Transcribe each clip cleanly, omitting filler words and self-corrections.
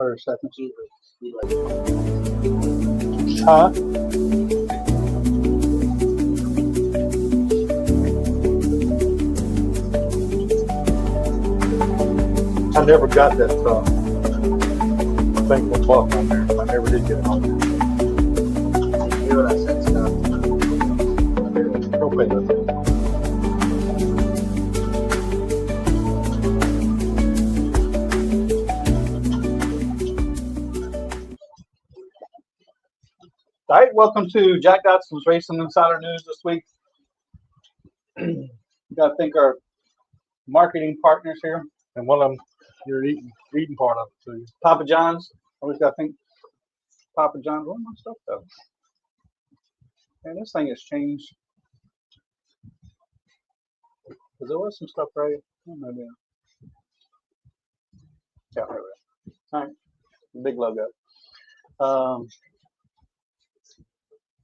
per second. Huh? I never got that thing with buck on there. I never did get it on there. You know what I said, Scott? Go pay that. All right, welcome to Jack Dodson'S Racing Insider News this week. We got to thank our marketing partners here. And one of them, you're eating part of it too. Papa John's. Always got to thank Papa John's. Where's my stuff though? Man, this thing has changed. Because there was some stuff right. Oh, no, yeah. Yeah, there we go. All right, big logo.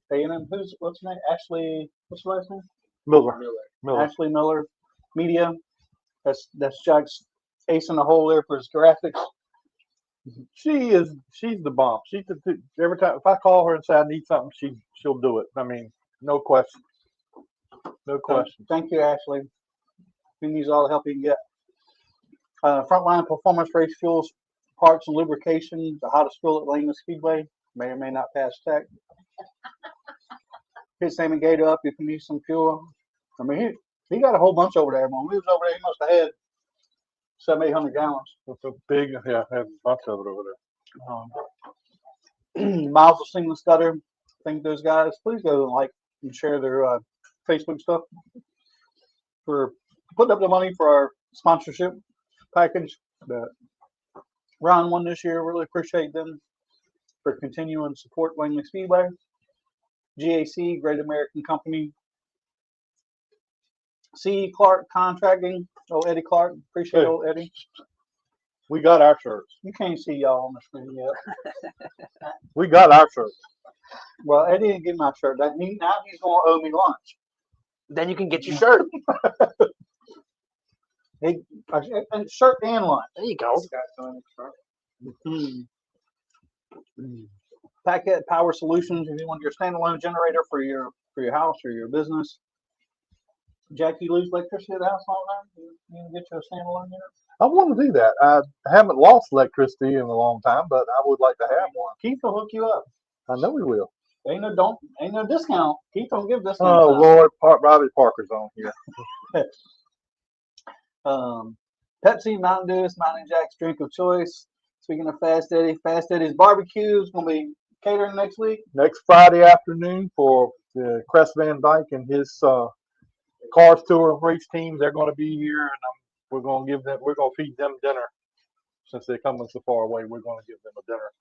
A&M, what's her name? Ashley, what's her last name? Miller. Ashley Miller Media. That's Jack's ace in the hole there for his graphics. She's the bomb. Every time if I call her and say I need something, she'll do it. I mean, no question. No question. Thank you, Ashley. We need all the help you can get. Frontline Performance Race Fuels, Parts and Lubrication, the hottest fuel at Langley Speedway. May or may not pass tech. Hit Sammy Gator up if you need some fuel. I mean, he got a whole bunch over there. When we was over there, he must have had 700-800 gallons. It's a big, yeah, I have a bunch of it over there. Miles of Seamless Gutter. Thank those guys. Please go and like and share their Facebook stuff for putting up the money for our sponsorship package that Ron won this year. Really appreciate them for continuing to support Langley Speedway. GAC, Great American Company. C. Clark Contracting. Oh, Eddie Clark. Appreciate old Eddie. We got our shirts. You can't see y'all on the screen yet. We got our shirts. Well, Eddie didn't get my shirt. Now he's going to owe me lunch. Then you can get your shirt. Shirt and lunch. There you go. Packet Power Solutions. If you want your standalone generator for your house or your business. Jack, you lose electricity at the house all the time? You can get you a standalone unit? I want to do that. I haven't lost electricity in a long time, but I would like to have one. Keith will hook you up. I know he will. Ain't no discount. Keith don't give discounts. Oh Lord, Robbie Parker's on here. Pepsi, Mountain Dew, Mountain Jack's drink of choice. Speaking of Fast Eddie's barbecue is going to be catering next week. Next Friday afternoon for Crest Van Dyke and his Cars Tour of race teams. They're going to be here, and we're going to feed them dinner. Since they're coming so far away, we're going to give them a dinner.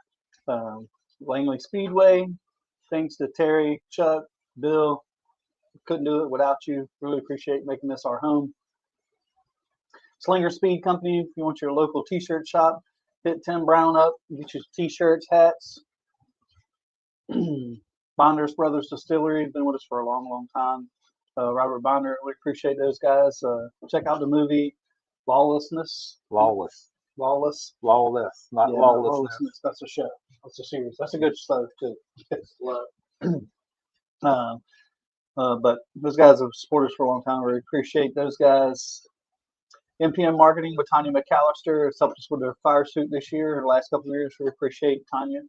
Langley Speedway. Thanks to Terry, Chuck, Bill. Couldn't do it without you. Really appreciate making this our home. Slinger Speed Company. If you want your local t-shirt shop, hit Tim Brown up. Get your t-shirts, hats. Bonders Brothers Distillery. Been with us for a long, long time. Robert Bonder. We appreciate those guys. Check out the movie Lawlessness. Lawless. Not lawlessness. That's a show. That's a series. That's a good show too. But those guys have supported us for a long time. We appreciate those guys. MPM Marketing with Tanya McAllister helped us with their fire suit this year. The last couple of years, we appreciate Tanya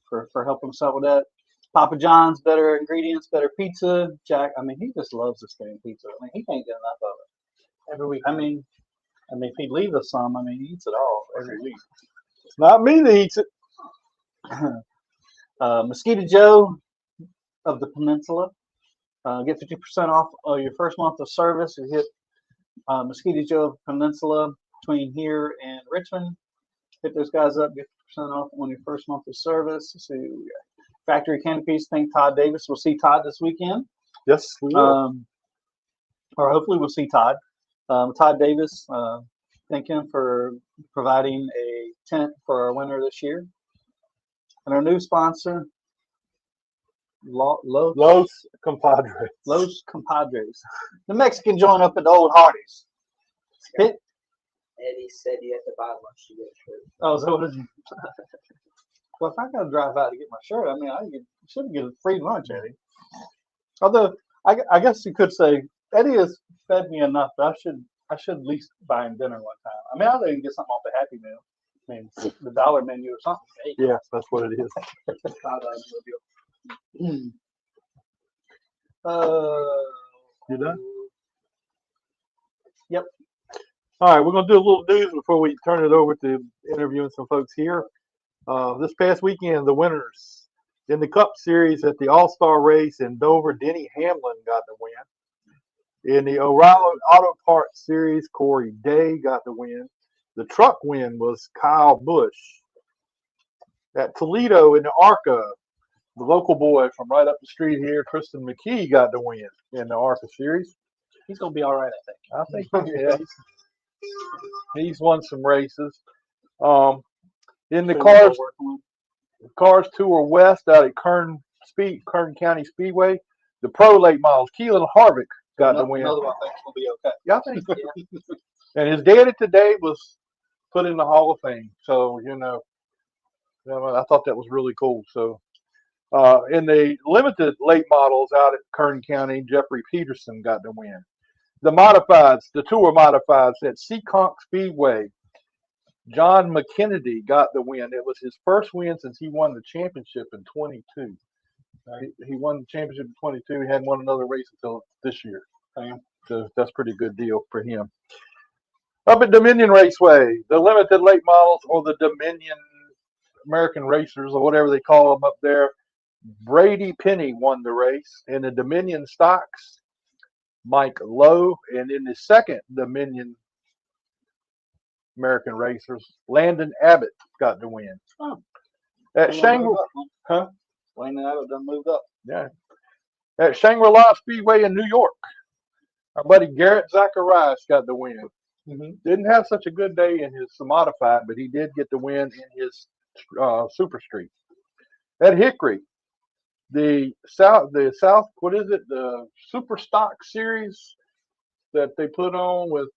for helping us out with that. Papa John's, better ingredients, better pizza. Jack, I mean, he just loves this damn pizza. I mean, he can't get enough of it every week. I mean, if he leaves us some, I mean, he eats it all every week. It's not me that eats it. Mosquito Joe of the Peninsula. Get 50% off your first month of service. You hit Mosquito Joe of Peninsula between here and Richmond. Hit those guys up. Get 50% off on your first month of service. Let's see. Factory Canopies. Thank Todd Davis. We'll see Todd this weekend. Yes, we will. Or hopefully we'll see Todd. Todd Davis. Thank him for providing a tent for our winner this year. And our new sponsor, Los Compadres. Los Compadres. The Mexican joint up at the Old Hardee's. Eddie said you have to buy lunch to get a shirt. Oh, so what is it? Well, if I gotta drive out to get my shirt, I mean, should get a free lunch, Eddie. Although, I guess you could say Eddie has fed me enough that I should at least buy him dinner one time. I mean, I'll even get something off the Happy Meal. I mean, the dollar menu or something. Hey, Yes, that's what it is. You done? Yep. All right, we're going to do a little news before we turn it over to interviewing some folks here. This past weekend, the winners in the Cup Series at the All-Star race in Dover, Denny Hamlin got the win. In the O'Reilly Auto Parts Series, Corey Day got the win. The truck win was Kyle Busch. At Toledo in the ARCA, the local boy from right up the street here, Tristan McKee, got the win in the ARCA Series. He's gonna be all right, I think. I think, yeah, he's won some races. In the Cars Tour West out at Kern County Speedway, the Pro Late Models, Keelan Harvick got the win. Another one I think's gonna be okay. Yeah, I think. Yeah. And his daddy today was put in the Hall of Fame, so I thought that was really cool. So, in the limited late models out at Kern County, Jeffrey Peterson got the win. The modifieds, the tour modifieds at Seekonk Speedway, John McKennedy got the win. It was his first win since he won the championship in 22. He won the championship in 22. He hadn't won another race until this year. So that's a pretty good deal for him. Up at Dominion Raceway, the limited late models, or the Dominion American Racers, or whatever they call them up there, Brady Penny won the race. In the Dominion Stocks, Mike Lowe. And in the second Dominion American Racers, Landon Abbott got the win. Oh. At Shangri-La, Landon Abbott done moved up. yeah. At Shangri-La Speedway in New York, our buddy Garrett Zacharias got the win. Didn't have such a good day in his modified, but he did get the win in his Super Street. At Hickory, the South, what is it? The Super Stock Series that they put on with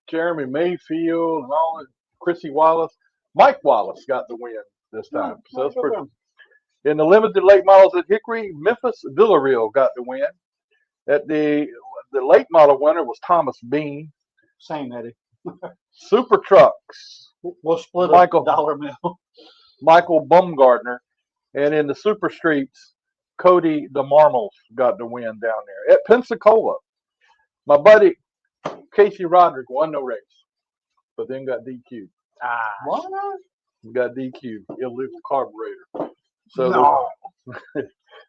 Jeremy Mayfield and all that, Chrissy Wallace. Mike Wallace got the win this time. So that's pretty. In the limited late models at Hickory, Memphis Villarreal got the win. At the late model winner was Thomas Bean. Same, Eddie. Super Trucks, We'll split Michael a dollar mill. Michael Bumgardner. And in the Super Streets, Cody DeMarmels got the win down there. At Pensacola, my buddy Casey Roderick won the race, but then got DQ'd. What? Got DQ'd. Illegal carburetor. So No.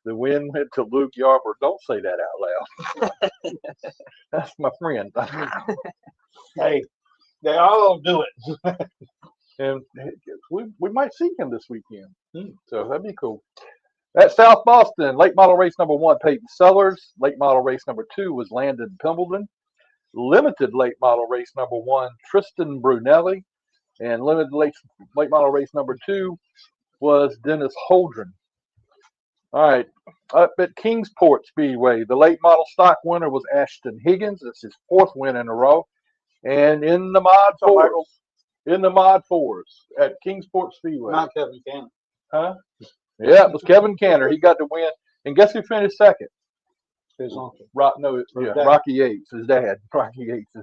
the win went to Luke Yarber. Don't say that out loud. That's my friend. Hey, they all do it. And we might see him this weekend. So that'd be cool. At South Boston, late model race number 1, Peyton Sellers. Late model race number 2 was Landon Pimbledon. Limited late model race number 1, Tristan Brunelli. And limited late model race number 2 was Dennis Holdren. All right, up at Kingsport Speedway, the late model stock winner was Ashton Higgins. That's his 4th win in a row. And in the mod fours at Kingsport Speedway. Not Kevin Cannon. Huh? Yeah, it was Kevin Canner. He got the win. And guess who finished second? His uncle. Rocky Yates, his dad. Rocky Yates,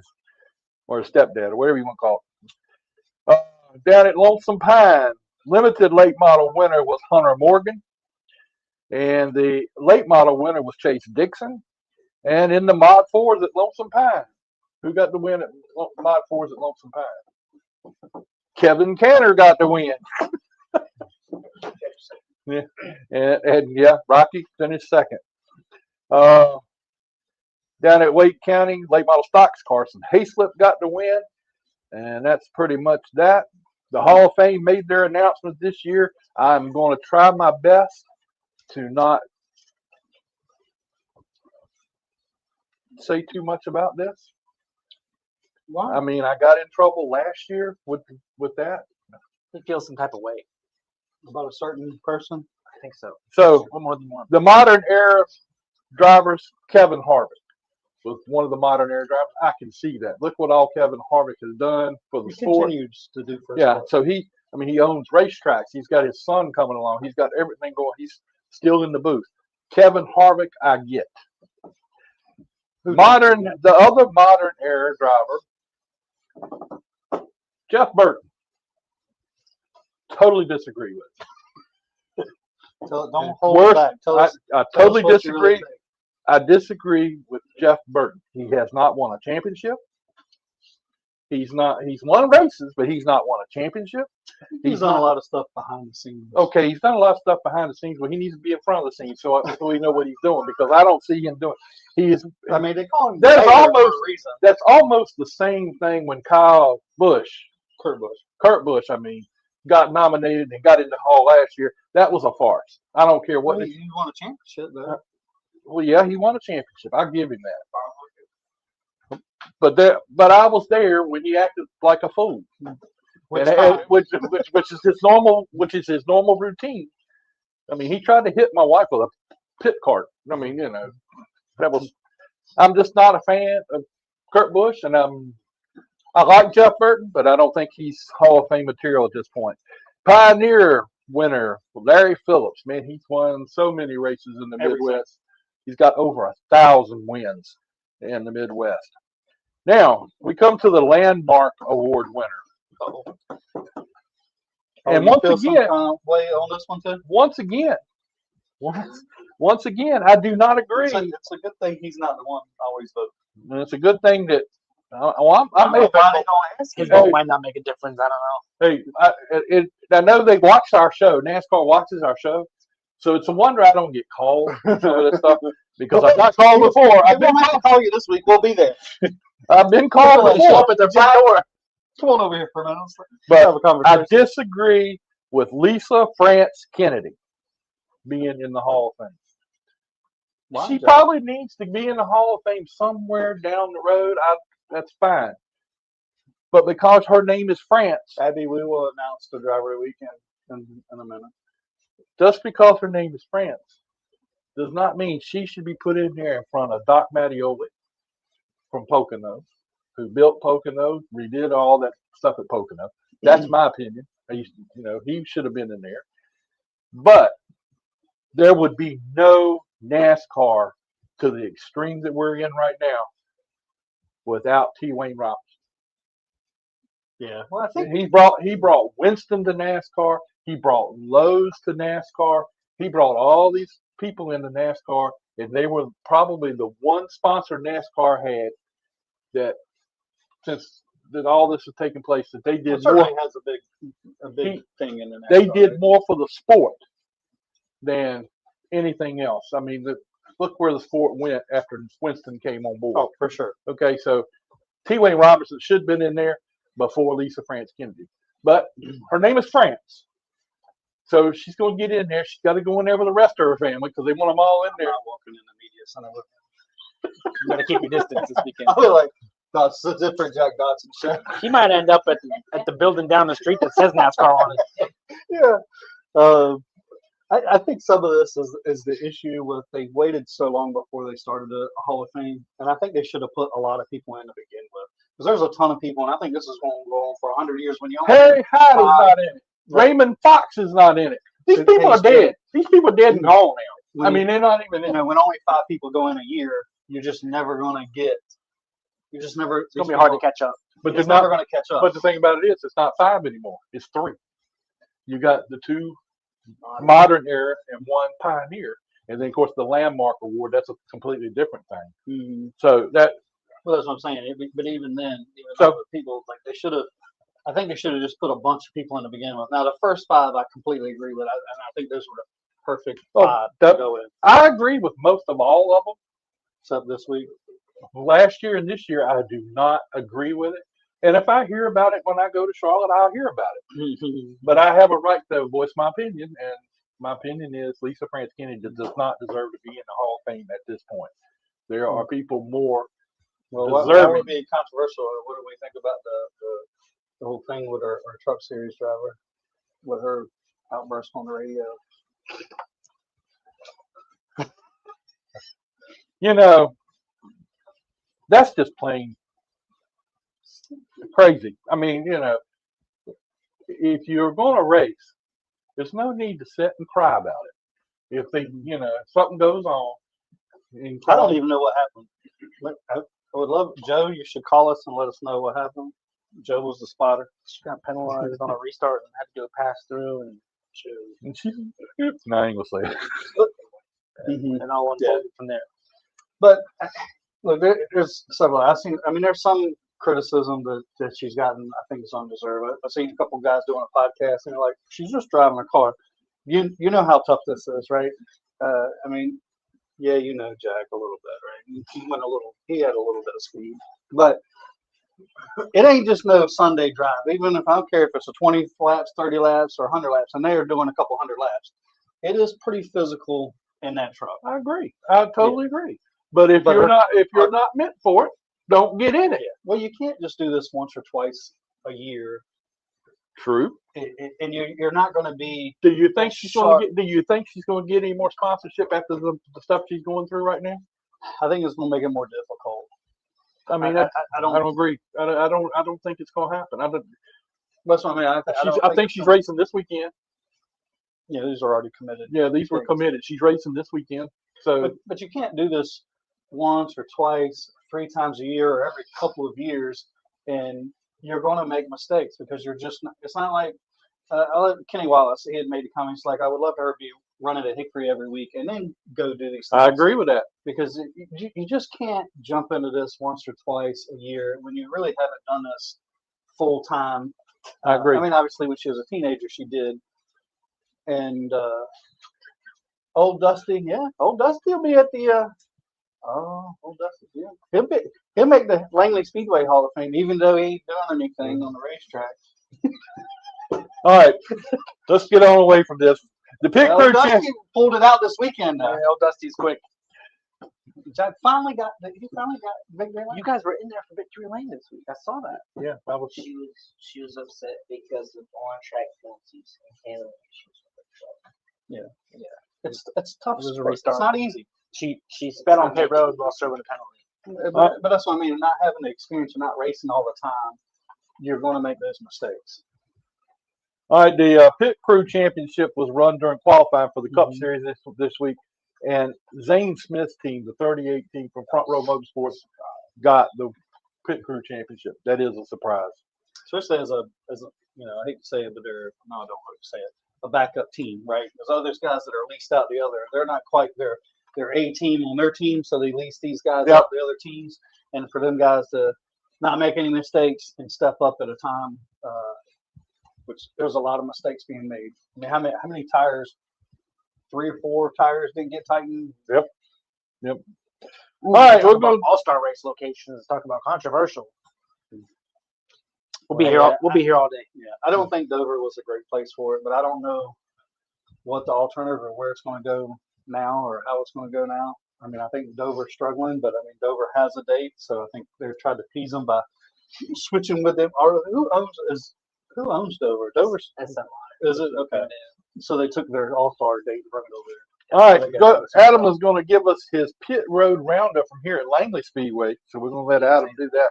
or his stepdad, or whatever you want to call it. Down at Lonesome Pine, limited late model winner was Hunter Morgan. And the late model winner was Chase Dixon. And in the mod fours at Lonesome Pine, who got the win at mod fours at Lonesome Pine? Kevin Canner got the win. Yeah, and yeah, Rocky finished second. Down at Wake County, late model stocks, Carson Hayslip got the win, and that's pretty much that. The Hall of Fame made their announcement this year. I'm going to try my best to not say too much about this. Why? I mean, I got in trouble last year with that. He feels some type of way. About a certain person? I think so. So One more than one. the modern era drivers, Kevin Harvick. with one of the modern era drivers. I can see that. Look what all Kevin Harvick has done for the He sport. continues to do for Yeah, sport. so he owns racetracks. He's got his son coming along. He's got everything going. He's still in the booth. Kevin Harvick, I get. The other modern era driver, Jeff Burton. Totally disagree with. Don't hold it back. Tell us, I tell totally us what you disagree. really think. I disagree with Jeff Burton. He has not won a championship. He's won races, but he's not won a championship. He's done a lot of stuff behind the scenes. Okay, he's done a lot of stuff behind the scenes, but he needs to be in front of the scenes so we know what he's doing, because I don't see him doing. He is. I mean, they call him. That's Vader almost for a reason. that's almost the same thing when Kurt Busch, I mean, got nominated and got in the Hall last year. That was a farce. I don't care what. Well, he won a championship, though. Well, yeah, he won a championship. I'll give him that. But I was there when he acted like a fool, which is his normal routine. I mean, he tried to hit my wife with a pit cart. I mean, you know, I'm just not a fan of Kurt Busch, and I like Jeff Burton, but I don't think he's Hall of Fame material at this point. Pioneer winner Larry Phillips, man, he's won so many races in the Midwest. He's got over 1,000 wins in the Midwest. Now we come to the Landmark Award winner, and once again, way on this one too. Once again, I do not agree. It's a good thing he's not the one always voting. And it's a good thing that His vote might not make a difference. I don't know. Hey, I know they watch our show. NASCAR watches our show, so it's a wonder I don't get called for some of this stuff, because I got called before. I've been to call you this week. We'll be there. I've been called Show before. up at the front door. Come on over here for a minute. But have a conversation. I disagree with Lisa France Kennedy being in the Hall of Fame. Why, She Jeff? probably needs to be in the Hall of Fame somewhere down the road. That's fine. But because her name is France, Abby, we will announce the driver of the weekend in a minute. just because her name is France does not mean she should be put in there in front of Doc Mattioli from Pocono, who built Pocono, redid all that stuff at Pocono. That's my opinion. He should have been in there. But there would be no NASCAR to the extreme that we're in right now without T. Wayne Robinson. Yeah. Well, I think He brought Winston to NASCAR. He brought Lowe's to NASCAR. He brought all these people into NASCAR, and they were probably the one sponsor NASCAR had that, since that all this has taken place, that they did certainly more. has a big thing in the NASCAR. They did more for the sport than anything else. I mean, look where the sport went after Winston came on board. Oh, for sure. Okay, so T. Wayne Robinson should have been in there before Lisa France Kennedy. But her name is France. So she's going to get in there. She's got to go in there with the rest of her family because they want them all in there. I'm not walking in the media center with him. You gotta keep your distance this weekend. I'll be like, that's a different Jack Dodson show. He might end up at the building down the street that says NASCAR on it. Yeah. I think some of this is the issue with they waited so long before they started the Hall of Fame, and I think they should have put a lot of people in to begin with, because there's a ton of people, and I think this is going to go on for 100 years. When you only Harry Hyde is not in it. Right. Raymond Fox is not in it. These It people are tastes dead. These people are dead and gone now. when I mean, they're not even in it. when only 5 people go in a year, you're just never going to get. You're just never. It's gonna be hard to catch up. But It's they're never not. going to catch up. But the thing about it is, it's not 5 anymore. It's 3. You got the 2 modern era and 1 pioneer, and then of course the Landmark Award. That's a completely different thing. Mhm. So that. Well, that's what I'm saying. But even then, So- though people like they should have. I think they should have just put a bunch of people in to begin with. Now, the first 5, I completely agree with, and I think those were the perfect 5 to go in. I agree with most of all of them. Except this week. Last year and this year, I do not agree with it. And if I hear about it when I go to Charlotte, I'll hear about it. But I have a right to voice my opinion, and my opinion is Lisa France Kennedy does not deserve to be in the Hall of Fame at this point. There are people more Well, what deserving. would be controversial? What do we think about the whole thing with our Truck Series driver, with her outburst on the radio? You know, That's just plain crazy. I mean, you know, if you're going to race, there's no need to sit and cry about it. If they, you know, if something goes on. I don't even know what happened. I would love, Joe, you should call us and let us know what happened. Joe was the spotter. She got penalized on a restart and had to go pass through, and no, I ain't gonna say it. and all unfolded from there. But look, there's several. I mean, there's some criticism that she's gotten. I think it's undeserved. I've seen a couple guys doing a podcast, and they're like, "She's just driving a car." You know how tough this is, right? I mean, yeah, you know Jack a little bit, right? He had a little bit of speed, but it ain't just no Sunday drive. Even if I don't care if it's a 20 laps, 30 laps, or 100 laps, and they are doing a couple hundred laps, it is pretty physical in that truck. I agree. I totally agree. But if you're not meant for it, don't get in it. Well, you can't just do this once or twice a year. True. And you're not going to be. Do you think she's going to get? Do you think she's going to get any more sponsorship after the stuff she's going through right now? I think it's going to make it more difficult. I mean, I don't agree. I don't think it's going to happen. That's what I mean. I think she's racing this weekend. Yeah, these are already committed. Yeah, these were committed. She's racing this weekend. So, but you can't do this once or twice, 3 times a year, or every couple of years, and you're going to make mistakes because you're just not. It's not like Kenny Wallace. He had made the comments like, "I would love her to be running at Hickory every week and then go do these things." I agree with that because you just can't jump into this once or twice a year when you really haven't done this full time. I agree. I mean, obviously, when she was a teenager, she did. And old Dusty, old Dusty will be at the. Old Dusty, yeah, he'll make the Langley Speedway Hall of Fame, even though he ain't doing anything on the racetrack. All right, let's get on away from this. The pit crew Dusty pulled it out this weekend. Yeah, old Dusty's quick. Jack finally got victory lane. You guys were in there for victory lane this week. I saw that. Yeah, that was. She was upset because of on-track penalties and handling issues. Yeah. It's tough. It was a It's restart. not easy. She sped on pit road while serving a penalty. But that's what I mean. Not having the experience and not racing all the time, you're going to make those mistakes. All right, the pit crew championship was run during qualifying for the Cup Series this week, and Zane Smith's team, the 38 team from Front Row Motorsports, got the pit crew championship. That is a surprise, especially as a I hate to say it, but I don't want to say it, a backup team, right? There's other guys that are leased out the other. They're not quite their A team on their team, so they lease these guys out the other teams, and for them guys to not make any mistakes and step up at a time. Which there's a lot of mistakes being made. I mean, how many tires? 3 or 4 tires didn't get tightened. Yep. Ooh, all right, we're going all-star race locations. Talk about controversial. We'll be here. We'll be here all day. Yeah, I don't think Dover was a great place for it, but I don't know what the alternative or where it's going to go now or how it's going to go now. I mean, I think Dover's struggling, but I mean, Dover has a date, so I think they're trying to tease them by switching with them. Or who owns Dover? Dover's SMI. Is it? Okay. So they took their all-star date and brought it over there. All right. Adam is going to give us his pit road roundup from here at Langley Speedway. So we're going to let Adam do that.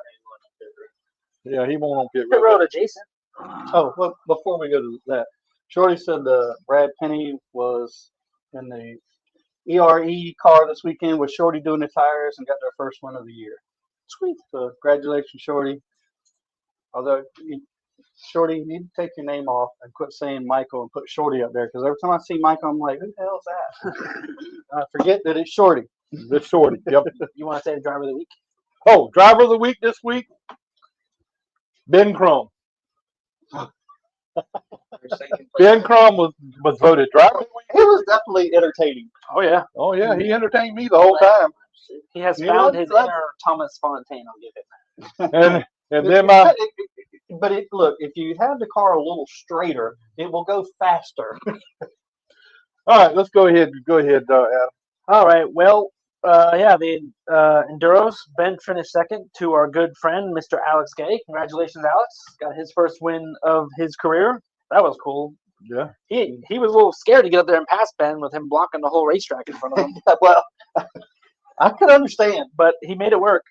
Yeah, he won't on pit road. Pit road adjacent. Oh, well, before we go to that, Shorty said Brad Penny was in the ERE car this weekend with Shorty doing the tires and got their first win of the year. Sweet. So congratulations, Shorty. Although Shorty, you need to take your name off and quit saying Michael and put Shorty up there, because every time I see Michael, I'm like, who the hell is that? I forget that it's Shorty. It's Shorty. Yep. You want to say the driver of the week? Oh, driver of the week this week, Ben Crum. Ben Crum was voted driver of the week. He was definitely entertaining. Oh yeah. Oh yeah, he entertained me the whole time. He has found his inner Thomas Fontaine. I'll give it that. And then look, if you have the car a little straighter, it will go faster. All right, let's go ahead. Go ahead, Adam. All right. Well, the Enduros. Ben finished second to our good friend, Mr. Alex Gay. Congratulations, Alex. Got his first win of his career. That was cool. Yeah. He was a little scared to get up there and pass Ben with him blocking the whole racetrack in front of him. Well, I could understand, but he made it work.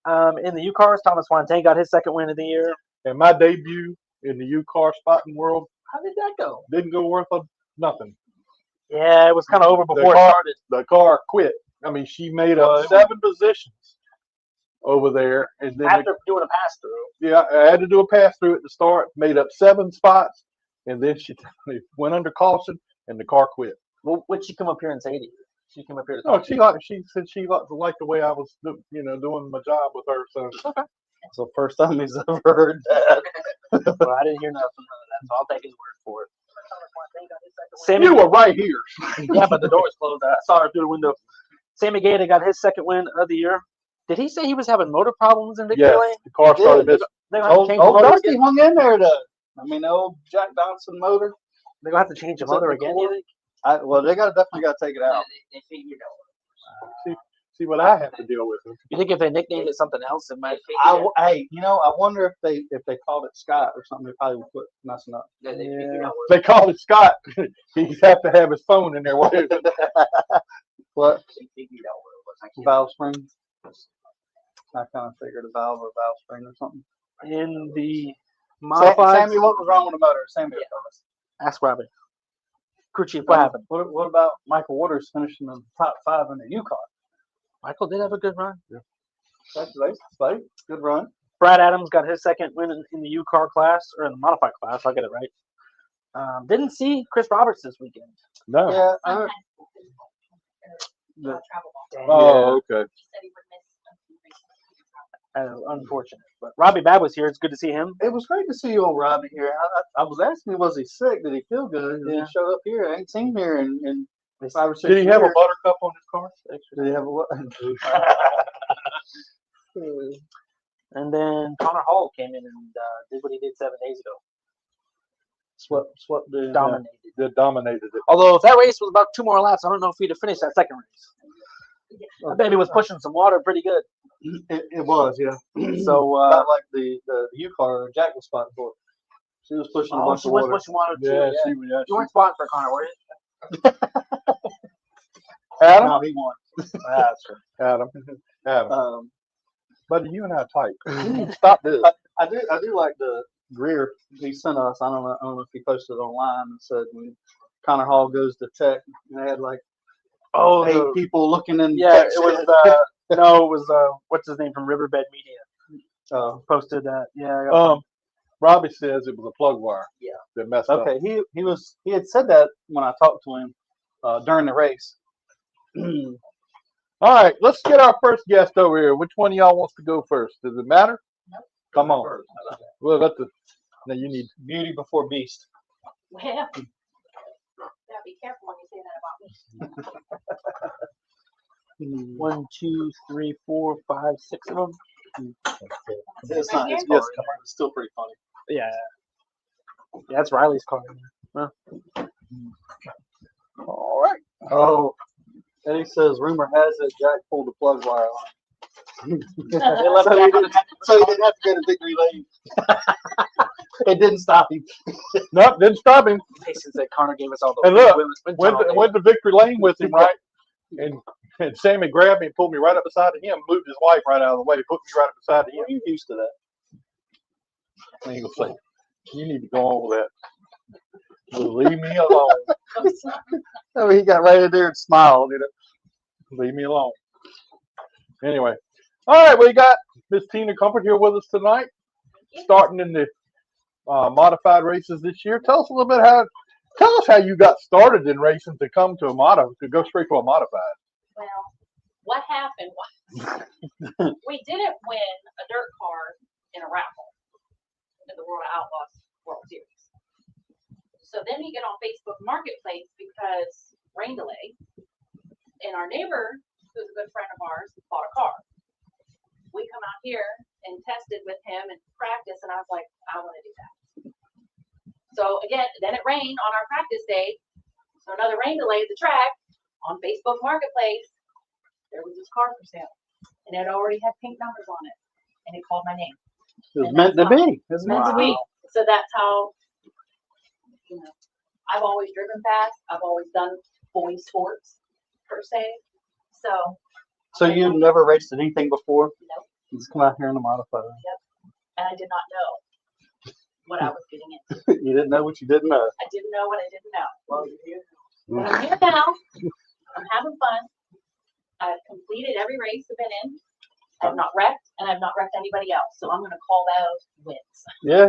In the U cars, Thomas Fontaine got his second win of the year. And my debut in the U-car spotting world How did that go? didn't go worth nothing. Yeah, it was kind of over before it car- started. The car quit. I mean, she made up 7 positions over there, and then After doing a pass through. yeah, I had to do a pass through at the start. Made up 7 spots, and then she went under caution, and the car quit. Well, what'd she come up here and say to you? She came up here to No, talk to you. she said she liked the way I was, doing my job with her. So So first time he's ever heard that. Well, I didn't hear nothing of that, so I'll take his word for it. Sammy, you were right here. yeah, but the door was closed. I saw her through the window. Sammy Gator got his second win of the year. Did he say he was having motor problems in Victory Yes, Lane? the car started missing. They're gonna have to change the Old motor Dusty again. hung in there though. I mean, the old Jack Donaldson motor. They're gonna have to change the Is that motor the again. core? You think? Well, they definitely got to take it out. They figured out. See what I have to deal with. You think if they nicknamed it something else, it might? Hey, I wonder if they called it Scott or something. They probably would quit messing up. They figured out They called it Scott. He'd have to have his phone in there. What they figured out what it was. I can't valve spring? I kind of figured a valve or a valve spring or something. In the modified, Sammy, what was wrong with the motor? Sammy, will tell us. ask Robin. Crew chief, what happened? What about Michael Waters finishing in the top 5 in the U car? Michael did have a good run. Congratulations, buddy. Good run. Brad Adams got his second win in the U car class, or in the modified class. I'll get it right. Didn't see Chris Roberts this weekend. No. Yeah. Travel ball. Oh, okay. He said he would miss a few races. Unfortunate. But Robbie Babb was here. It's good to see him. It was great to see old Robbie here. I was asking him, was he sick? Did he feel good? Yeah. He showed up here. I ain't seen him here in 5 or 6 Did he have a years. buttercup on his car? Did he have a what? And then Connor Hall came in and did what he did 7 days ago. Swept the Dominated. That dominated it. Although if that race was about 2 more laps, I don't know if he'd have finished that second race. That baby was pushing some water pretty good. It was, yeah. So Not like the U car Jack was spotting for. She was pushing a bunch she of was water. pushing water too. Yeah, Yeah. she You weren't spotting for Connor, were you? Adam. No, he won. That's right. Adam. Buddy, you and I are tight. You need to stop this. I do like the Greer he sent us. I don't know if he posted it online and said when Connor Hall goes to Tech, and they had like Oh, 8 people looking in. yeah, Tech's it was. No, it was. What's his name from Riverbed Media? Posted that. Yeah. Robbie says it was a plug wire. Yeah. That messed up. Okay, he had said that when I talked to him during the race. All right, let's get our first guest over here. Which one of y'all wants to go first? Does it matter? Nope. Come on. Well, now you need. Beauty before beast. Well, gotta be careful when you say that about me. 1, 2, 3, 4, 5, 6 of them. It's not. It's still pretty funny. Yeah. Yeah, that's Riley's car. All right. Oh, Eddie says rumor has it Jack pulled the plug wire on. So he didn't have to go to Victory Lane. It didn't stop him. Nope, didn't stop him. Mason said Connor gave us all the. And look, went to Victory Lane with him, right? And Sammy grabbed me and pulled me right up beside of him, moved his wife right out of the way, put me right up beside of him. You're used to that. I ain't gonna say, you need to go on with that. Leave me alone. I mean, he got right in there and smiled. Leave me alone. Anyway, all right, we got Miss Tina Comfort here with us tonight, starting in the modified races this year. Tell us a little bit tell us how you got started in racing to come to to go straight to a modified. Well, what happened was we didn't win a dirt car in a raffle in the World Outlaws World Series. So then we get on Facebook Marketplace because rain delay, and our neighbor, who's a good friend of ours, bought a car. We come out here and tested with him and practice, and I was like, I want to do that. So again, then it rained on our practice day. So another rain delay at the track. On Facebook Marketplace, there was this car for sale, and it already had pink numbers on it, and it called my name. It was meant to be. It was Meant to be. So that's how, I've always driven fast. I've always done boy sports per se. So So you've never raced anything before? Just come out here in a modified. And I did not know what I was getting into. You didn't know what you didn't know. I didn't know what I didn't know. Well, you're here. But I'm here now. I'm having fun. I've completed every race I've been in. I've not wrecked, and I've not wrecked anybody else. So I'm going to call those wins. Yeah.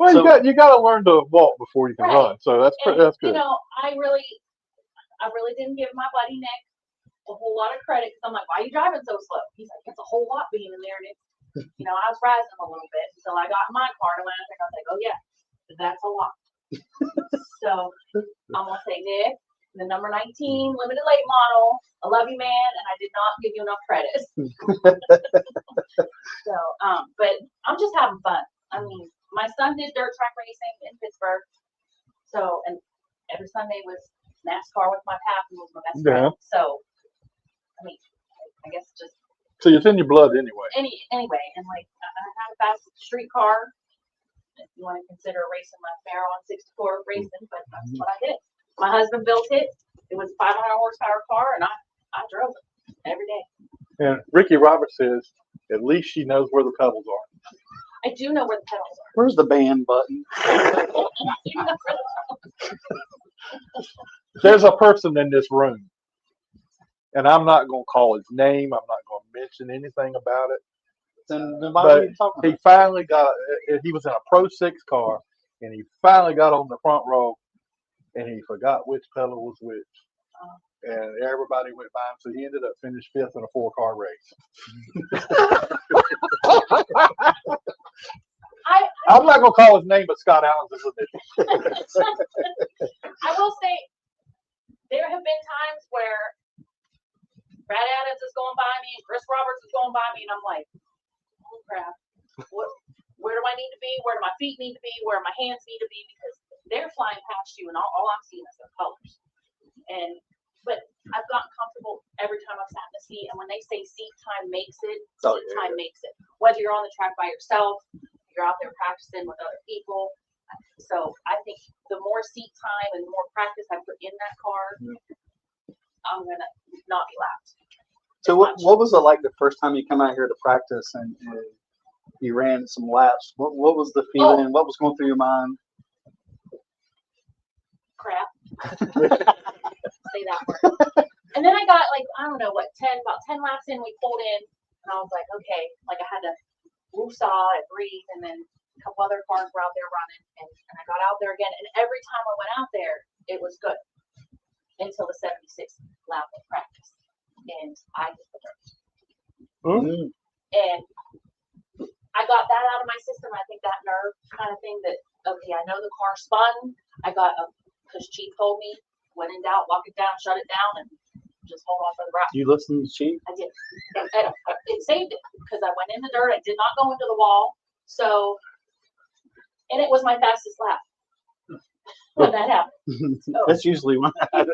Well, So- you got to learn to walk before you can Right. run. So that's And, that's you good. know, I really didn't give my buddy Nick a whole lot of credit because I'm like, why are you driving so slow? He's like, it's a whole lot being in there. And it's, you know, I was razzing him a little bit until I got in my car and went out there and I was like, oh yeah, that's a lot. So I'm going to say, Nick, the number 19 limited late model, I love you, man, and I did not give you enough credit. So, but I'm just having fun. I mean, my son did dirt track racing in Pittsburgh. So, and every Sunday was NASCAR with my pap and was my best friend. So, I mean, I guess just So it's in your blood anyway. anyway, and like I had a fast street car. If you want to consider racing my Pharaoh on 64 racing, but that's what I did. My husband built it. It was a 500 horsepower car, and I drove it every day. And Ricky Roberts says, at least she knows where the pedals are. I do know where the pedals are. Where's the ban button? There's a person in this room, and I'm not going to call his name. I'm not going to mention anything about it. Then why are you talking He about? finally got, he was in a Pro 6 car, and he finally got on the front row, and he forgot which pedal was which. And everybody went by him, so he ended up finished 5th in a 4-car race. I'm not going to call his name, but Scott Allen's is initial. I will say there have been times where Brad Adams is going by me and Chris Roberts is going by me, and I'm like, oh crap, where do I need to be? Where do my feet need to be? Where my hands need to be? Because they're flying past you, and all I'm seeing is their colors. But I've gotten comfortable every time I've sat in the seat, and when they say seat time makes it, seat time makes it. Whether you're on the track by yourself, you're out there practicing with other people. So I think the more seat time and the more practice I put in that car, I'm gonna not be lapped. So what was it like the first time you come out here to practice and you ran some laps? What was the feeling? What was going through your mind? Crap. Say that word. And then I got like, I don't know what, about 10 laps in, we pulled in, and I was like, okay, like I had to woosah and breathe, and then a couple other cars were out there running, and I got out there again, and every time I went out there, it was good until the 76th lap of practice, and I hit the dirt. Mm-hmm. And I got that out of my system. I think that nerve kind of thing that, okay, I know the car spun. I got because Chief told me, when in doubt, lock it down, shut it down, and just hold on for the ride. You listened to Chief? I did. And it saved it because I went in the dirt. I did not go into the wall. So, and it was my fastest lap when that happened. So, That's usually when I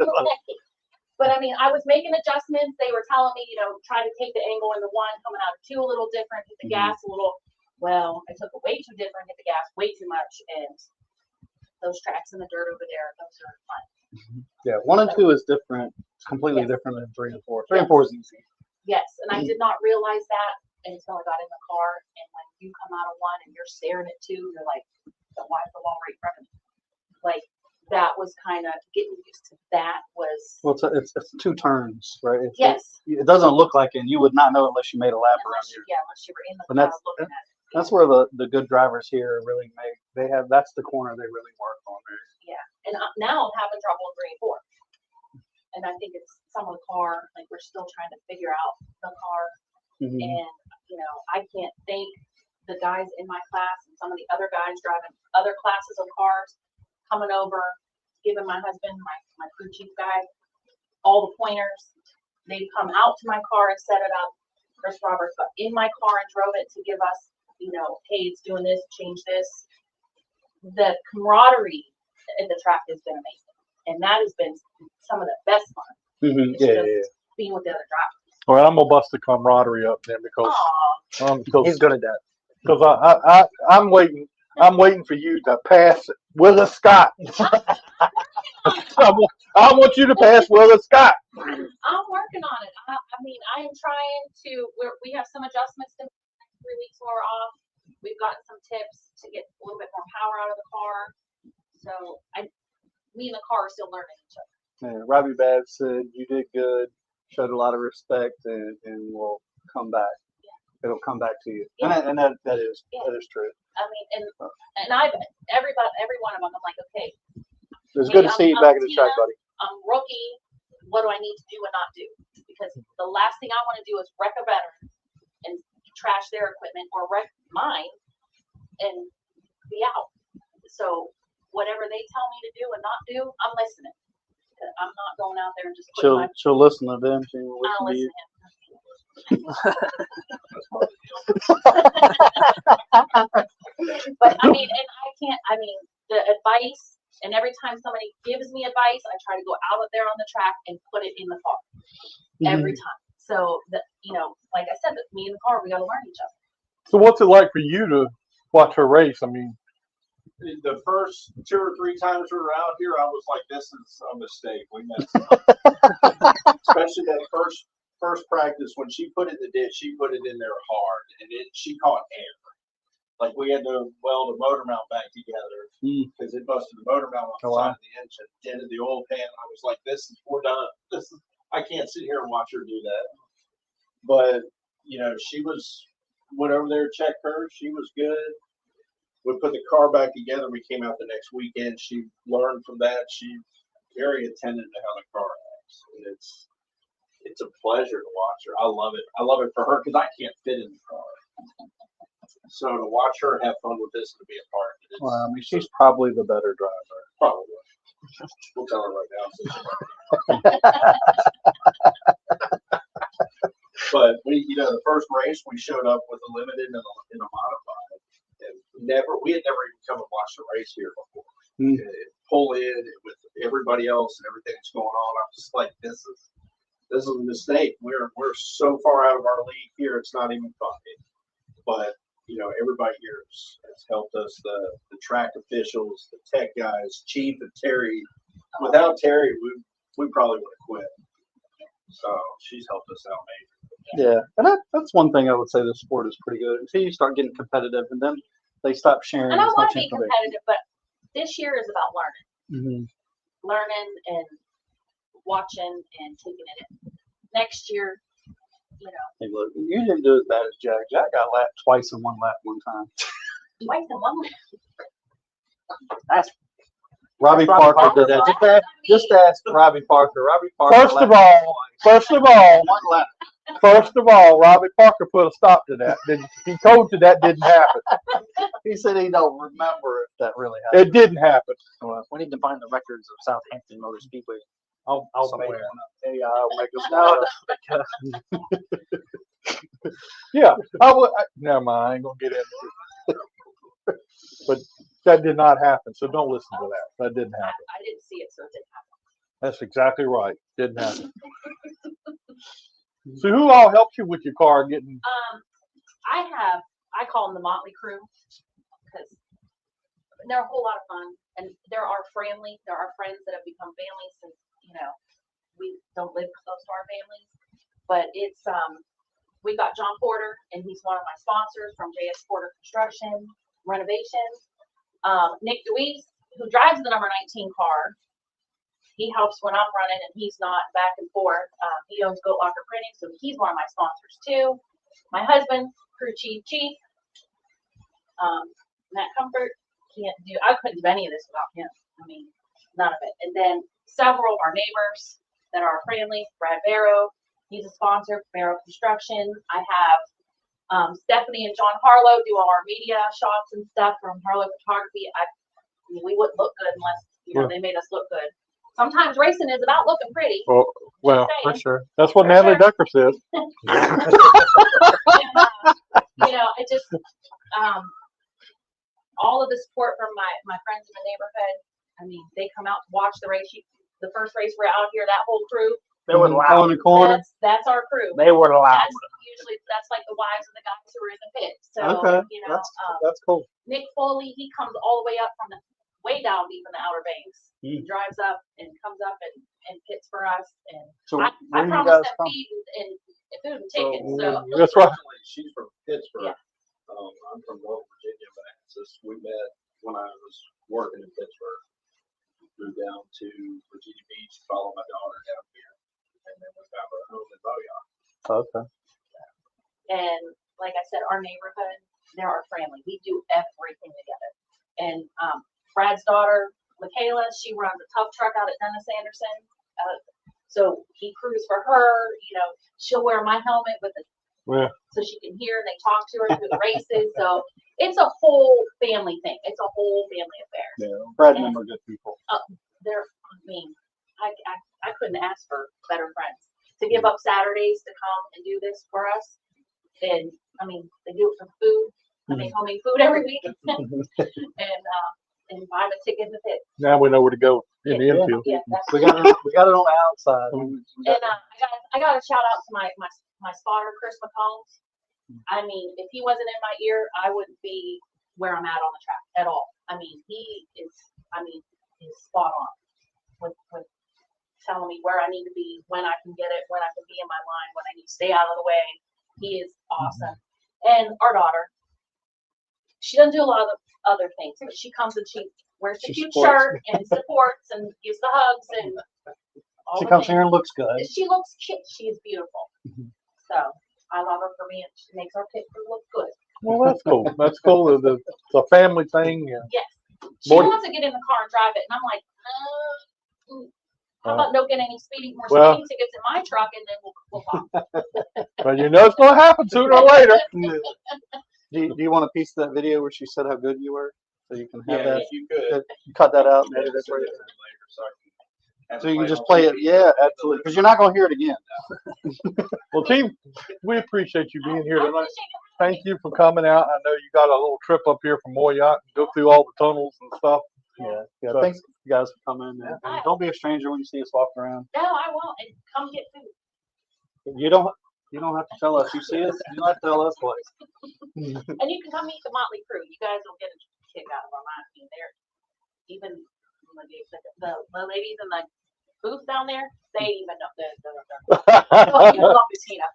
but I mean, I was making adjustments. They were telling me, you know, try to take the angle in the 1, coming out of 2 a little different, hit the gas a little. Well, I took it way too different, hit the gas way too much, and those tracks in the dirt over there, those are fun. Yeah, 1 and 2 is different. It's completely different than 3 and 4. 3 and 4 is easy. Yes, and I did not realize that until I got in the car, and when you come out of 1 and you're staring at 2, you're like, why is the wall right in front of me? Like, that was kind of getting used to that was. Well, it's 2 turns, right? Yes. It doesn't look like it, and you would not know unless you made a lap around here. Yeah, unless you were in the And car looking at it. That's where the good drivers here really make. That's the corner they really work on there. Yeah, and now I'm having trouble in 3 and 4. And I think it's some of the car, like we're still trying to figure out the car. Mm-hmm. And, you know, I can't thank the guys in my class and some of the other guys driving other classes of cars, coming over, giving my husband, my crew chief guy, all the pointers. They come out to my car and set it up. Chris Roberts got in my car and drove it to give us, you know, hey, it's doing this, change this. The camaraderie at the track has been amazing. And that has been some of the best fun. Mm-hmm. It's just being with the other drivers. All right, I'm gonna bust the camaraderie up then because Aw. He's good at that. because I'm waiting. I'm waiting for you to pass Willis Scott. I want you to pass Willis Scott. I'm working on it. I mean, I am trying to. We have some adjustments to make 3 weeks while we're off. We've gotten some tips to get a little bit more power out of the car. So me and the car are still learning each other. Yeah, Robbie Babb said you did good, showed a lot of respect, and will come back. Yeah. It'll come back to you, yeah. and that is true. I mean, and every one of them, I'm like, okay. It's good to see you back in the track, buddy. I'm rookie. What do I need to do and not do? Because the last thing I want to do is wreck a veteran and trash their equipment or wreck mine and be out. So whatever they tell me to do and not do, I'm listening. I'm not going out there and just putting she'll listen to them. She will I'll listen to you. But I mean, and I can't. I mean, the advice. And every time somebody gives me advice, I try to go out of there on the track and put it in the car. Every time. So like I said, me and the car, we got to learn each other. So what's it like for you to watch her race? I mean, the first 2 or 3 times we were out here, I was like, "This is a mistake. We messed up." Especially that first practice when she put it in the ditch, she put it in there hard, and she caught air. Like we had to weld a motor mount back together because it busted the motor mount off the side of the engine, dented the oil pan. I was like, we're done. I can't sit here and watch her do that. But, she went over there, checked her. She was good. We put the car back together. We came out the next weekend. She learned from that. She's very attentive to how the car acts. And it's a pleasure to watch her. I love it. I love it for her because I can't fit in the car. So to watch her have fun with this and to be a part of it. Well, I mean, she's probably the better driver. Probably. We'll tell her right now. But the first race we showed up with a limited and a modified, and we had never even come and watched a race here before. Pull in with everybody else and everything that's going on. I'm just like, this is a mistake. We're so far out of our league here. It's not even funny. But everybody here has helped us. The track officials, the tech guys, Chief and Terry. Without Terry, we probably would have quit. So she's helped us out major. Yeah, and that's one thing I would say the sport is pretty good. Until you start getting competitive, and then they stop sharing. And I as want much to be information. competitive, but this year is about learning. Learning and watching and taking it in. Next year, Hey, look, you didn't do as bad as Jack. Jack got lapped twice in one lap one time. twice in one lap. That's Robbie Parker did that. Just ask Robbie Parker. Robbie Parker. First of all, Robbie Parker put a stop to that. He told you that didn't happen. He said he don't remember if that really happened. It didn't happen. well, we need to find the records of Southampton Motor Speedway. I'll make somewhere. one up. Hey, I'll make a Yeah, never mind. I ain't gonna get into it. But that did not happen. So don't listen to that. That didn't happen. I didn't see it, so it didn't happen. That's exactly right. Didn't happen. So who all helped you with your car getting? I call them the Motley Crew because they're a whole lot of fun, and they're our family. They're our friends that have become family since we don't live close to our families. But it's we got John Porter, and he's one of my sponsors from JS Porter Construction Renovations. Nick DeWeese, who drives the number 19 car, he helps when I'm running, and he's not back and forth. He owns Goat Locker Printing, so he's one of my sponsors too. My husband, crew chief, Matt Comfort, I couldn't do any of this without him. I mean, none of it. And then several of our neighbors that are our family, Brad Barrow, he's a sponsor for Barrow Construction. I have Stephanie and John Harlow do all our media shots and stuff from Harlow Photography. We wouldn't look good unless they made us look good. Sometimes racing is about looking pretty. Oh, well, for sure. That's what Natalie Decker says. It just all of the support from my friends in the neighborhood. I mean, they come out to watch the race. The first race we're out here, that whole crew. They were loud. In the corner. That's our crew. They were loud. That's usually that's like the wives of the guys who are in the pit. So Okay, you know, That's cool. Nick Foley, he comes all the way up from the way down deep in the Outer Banks. He drives up and comes up and pits for us. And So I where do you promised guys him come? feed and food and tickets. So That's right. Originally, she's from Pittsburgh. Yeah. I'm from Northern Virginia, but we met when I was working in Pittsburgh. Moved down to Virginia Beach, followed my daughter down here, and then we found our home in Boyard. Okay. and like I said, our neighborhood, they're our family. We do everything together. And Brad's daughter, Michaela, she runs a tough truck out at Dennis Anderson. So he crews for her. You know, she'll wear my helmet with the so she can hear and they talk to her through the races. So it's a whole family thing. It's a whole family affair. Yeah, Brad and them are good people. They're, I mean, I couldn't ask for better friends to give up Saturdays to come and do this for us. And I mean, they do it for food. I make homemade food every week, and buy the ticket to pit. Now we know where to go in the infield. Yeah, We got it on the outside. and I got a shout out to my spotter, Chris McCombs. I mean, if he wasn't in my ear, I wouldn't be where I'm at on the track at all. I mean, he's spot on with telling me where I need to be, when I can get it, when I can be in my line, when I need to stay out of the way. He is awesome. And our daughter, she doesn't do a lot of other things, but she comes and she wears the cute shirt and supports and gives the hugs and all She the comes things. here and looks good. She looks cute. She is beautiful. So I love her for me, and she makes our pit crew look good. Well, that's cool. That's cool. It's a family thing. And Yes. She Morty- wants to get in the car and drive it, and I'm like, how about no getting any speeding Well- tickets in my truck, and then we'll talk. but you know it's going to happen sooner or later. Do you want a piece of that video where she said how good you were? So you can have that. If you could. Cut that out and edit it for you. So you can just play it. Yeah, absolutely. Because you're not going to hear it again. Well, team, we appreciate you being here I tonight. appreciate it. Thank you for coming out. I know you got a little trip up here from Moyotte and go through all the tunnels and stuff. Yeah. So- Thanks, you guys, for coming. And don't be a stranger when you see us walking around. No, I won't. And come get food. You don't have to tell us. You see us, you don't have to tell us twice. And you can come meet the Motley crew. You guys will get a kick out of them. I mean, they're even the ladies in the booth down there. They even know you love Bettina.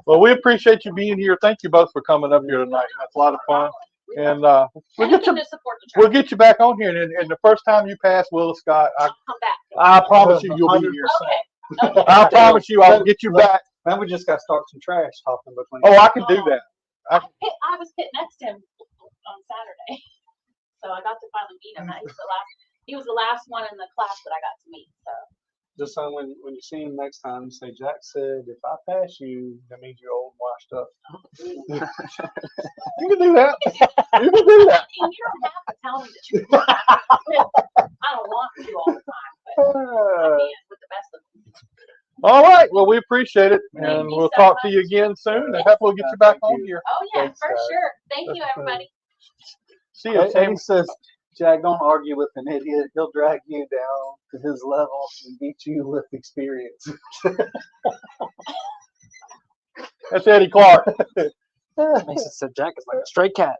Well, we appreciate you being here. Thank you both for coming up here tonight. That's a lot of fun. And we'll get you. to support the We'll track. get you back on here. And the first time you pass Willis Scott, I'll come back. I promise you, you'll be here. Okay. I promise you, I'll get you back. Now we just got to start some trash talking between. Oh, I can do that. I was pit next to him on Saturday, so I got to finally meet him. He was the last one in the class that I got to meet. So Just so when you see him next time, say, Jack said, if I pass you, that means you're old and washed up. You can do that. You can do that. I mean, you don't have to tell me the truth. I don't want to all the time, but I can with the best of them. All right. Well, we appreciate it. Thank And you we'll so talk to much. you again soon. And hopefully we'll get you back Thank on you. here. Oh yeah, Thanks, for guys. sure. Thank you, everybody. See you, And Sam. he says, Jack, don't argue with an idiot. He'll drag you down to his level and beat you with experience. That's Eddie Clark. Mason said Jack is like a stray cat.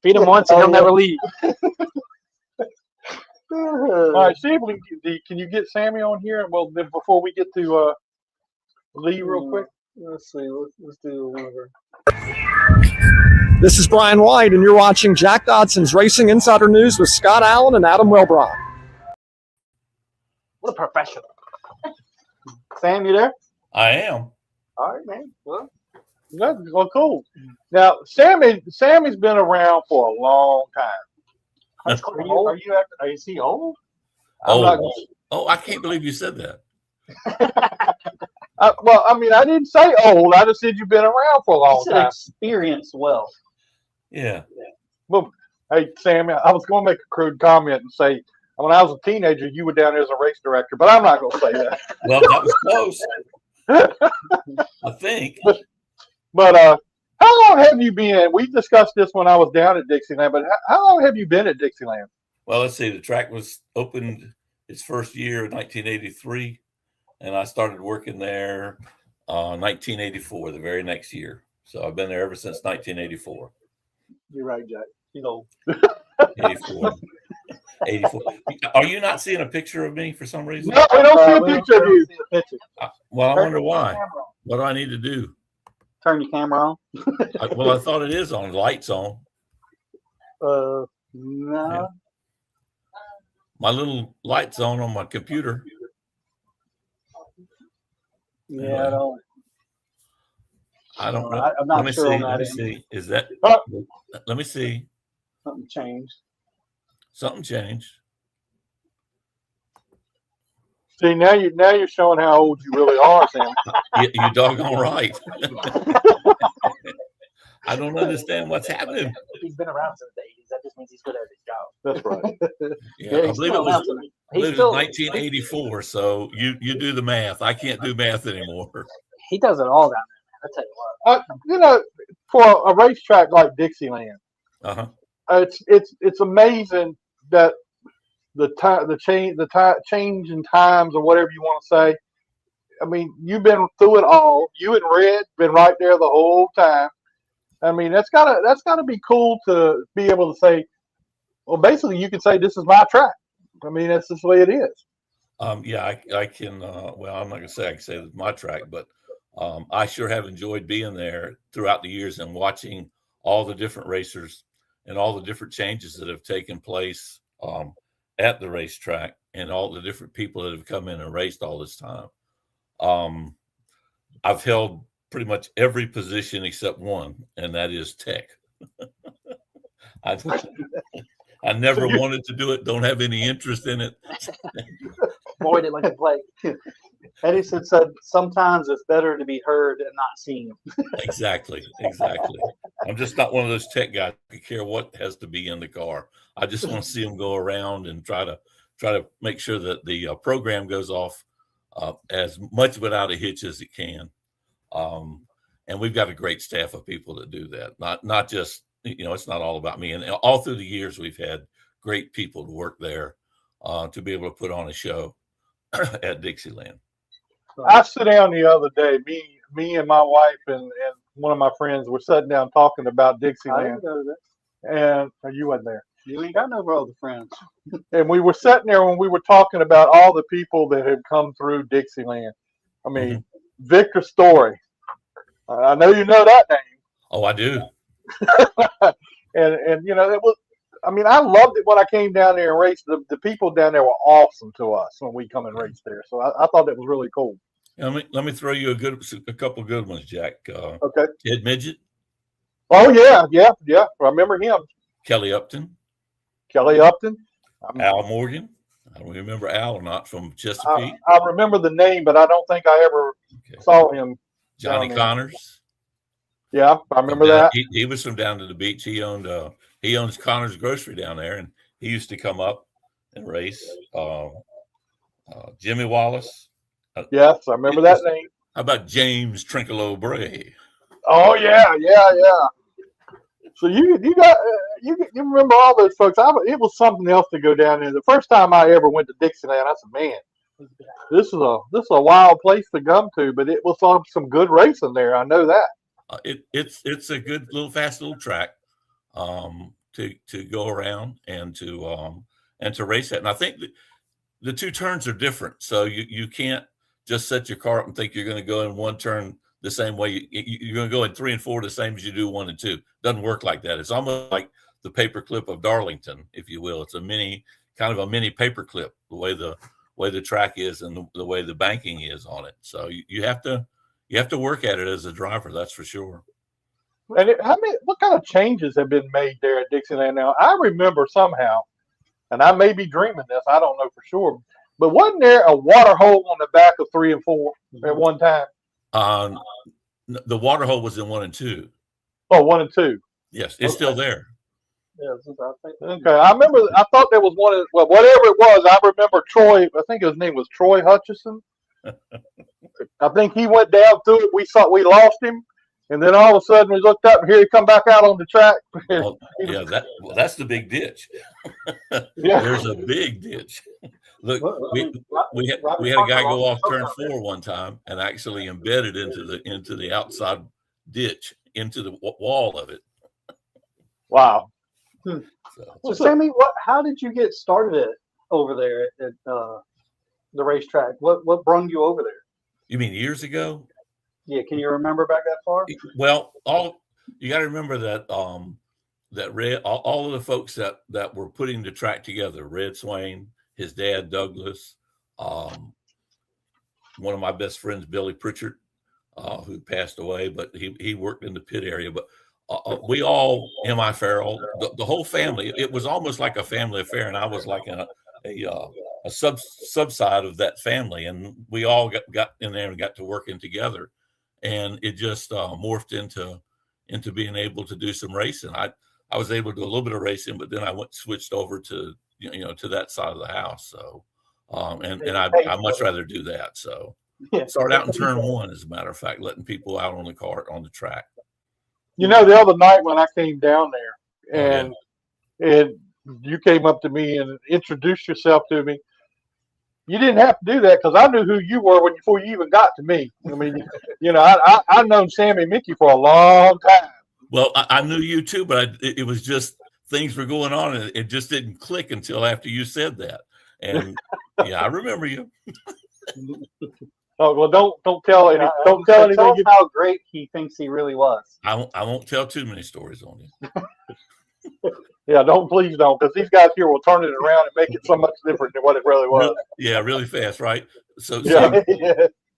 Feed him once and he'll never leave. All right. See if we can you get Sammy on here? And well, then before we get to Lee real quick. Let's see. Let's do one of her. This is Brian White, and you're watching Jack Dodson's Racing Insider News with Scott Allen and Adam Wellbrock. What a professional. Sam, you there? I am. All right, man. Well, Well, cool. Now, Sammy's been around for a long time. is he old? I'm not Oh, I can't believe you said that. well, I mean, I didn't say old. I just said you've been around for a long He said time. experience well. Yeah. Well, hey, Sammy, I was going to make a crude comment and say, when I was a teenager, you were down there as a race director, but I'm not going to say that. Well, that was close. I think. But how long have you been? We discussed this when I was down at Dixieland, but how long have you been at Dixieland? Well, let's see. The track was opened its first year in 1983, and I started working there 1984, the very next year. So I've been there ever since 1984. You're right, Jack. You know, 84. 84. Are you not seeing a picture of me for some reason? no, we don't see a picture of you. Well, I wonder why. What do I need to do? Turn your camera on. Well, I thought it is on. Lights on. No. Yeah. My little light's on my computer. Yeah, I don't know. I'm not let me sure see. on Let that me end. see. Is that? Let me see. Something changed. Something changed. See, now you're showing how old you really are, Sam. You doggone right. I don't understand what's happening. He's been around since the 80s. That just means he's good at his job. That's right. Yeah, I believe it was, He's still 1984. So you do the math. I can't do math anymore. He does it all down there, man. I tell you what. You know, for a racetrack like Dixieland, Uh-huh. it's amazing that the change in times or whatever you want to say. I mean, you've been through it all. You and Red been right there the whole time. I mean, that's gotta be cool to be able to say, well, basically you can say this is my track. I mean, that's just the way it is. Yeah, I can. Well, I'm not gonna say I can say it's my track, but I sure have enjoyed being there throughout the years and watching all the different racers and all the different changes that have taken place at the racetrack and all the different people that have come in and raced all this time. I've held pretty much every position except one, and that is tech. I never wanted to do it. Don't have any interest in it. Avoid it like a plague. Edison said sometimes it's better to be heard and not seen. Exactly. I'm just not one of those tech guys who care what has to be in the car. I just want to see them go around and try to make sure that the program goes off as much without a hitch as it can. And we've got a great staff of people that do that. Not just, it's not all about me. And all through the years, we've had great people to work there to be able to put on a show at Dixieland. I sat down the other day, me and my wife and one of my friends were sitting down talking about I Dixieland. didn't go to that. And you wasn't there. You ain't got no other friends. And we were sitting there when we were talking about all the people that had come through Dixieland. I mean, Victor Story. I know you know that name. Oh, I do. and it was. I mean, I loved it when I came down there and raced. The people down there were awesome to us when we come and race there. So I thought that was really cool. Let me throw you a couple good ones, Jack. Okay. Ted Midget. Oh yeah. I remember him. Kelly Upton. Al Morgan. I don't remember Al or not from Chesapeake. I remember the name, but I don't think I ever saw him. Johnny Connors. Yeah, I remember that. He was from down to the beach. He owns Connors Grocery down there, and he used to come up and race. Jimmy Wallace. Yes, I remember that name. How about James Trinkalo Bray? Oh yeah. So you remember all those folks? It was something else to go down there. The first time I ever went to Dixieland, I said, "Man, this is a wild place to come to." But it was some good racing there. I know that. It's a good fast little track to go around and to race at. And I think the two turns are different, so you can't just set your car up and think you're going to go in one turn the same way. You're going to go in 3 and 4 the same as you do 1 and 2. Doesn't work like that. It's almost like the paperclip of Darlington, if you will. It's kind of a mini paperclip, the way the track is and the way the banking is on it. So you have to work at it as a driver, that's for sure. And what kind of changes have been made there at Dixieland now? I remember somehow, and I may be dreaming this, I don't know for sure, but wasn't there a water hole on the back of 3 and 4 at one time? The water hole was in 1 and 2. Oh, 1 and 2. Yes, it's still there. Yeah, I think. Okay, I remember. I thought there was one. Well, whatever it was, I remember Troy. I think his name was Troy Hutchison. I think he went down through it. We thought we lost him, and then all of a sudden we looked up and here he come back out on the track. That's the big ditch. Yeah. There's a big ditch. Look, Well, I we mean, we had, Robbie we had a guy Parker go off lost turn out there. 4 one time and actually embedded into the outside ditch, into the wall of it. Wow. So Sammy, how did you get started over there at the racetrack? What brung you over there? You mean years ago? Yeah, can you remember back that far? Well, you got to remember that all of the folks that were putting the track together, Red Swain, his dad Douglas, one of my best friends Billy Pritchard, who passed away, but he worked in the pit area. But we all, M.I. Farrell, the whole family, it was almost like a family affair, and I was like a subside of that family, and we all got in there and got to working together, and it just morphed into being able to do some racing. I was able to do a little bit of racing, but then I switched over to to that side of the house. So and I much rather do that. So started out in turn 1, as a matter of fact, letting people out on the track. You know, the other night when I came down there and you came up to me and introduced yourself to me, you didn't have to do that because I knew who you were before you even got to me. I mean, I've known Sammy Mickey for a long time. Well, I knew you too, but it was just things were going on, and it just didn't click until after you said that. And yeah, I remember you. Oh well, don't tell anything. Don't tell anything. Tell us how great he thinks he really was. I won't tell too many stories on you. Yeah, please don't, because these guys here will turn it around and make it so much different than what it really was. Yeah, really fast, right? So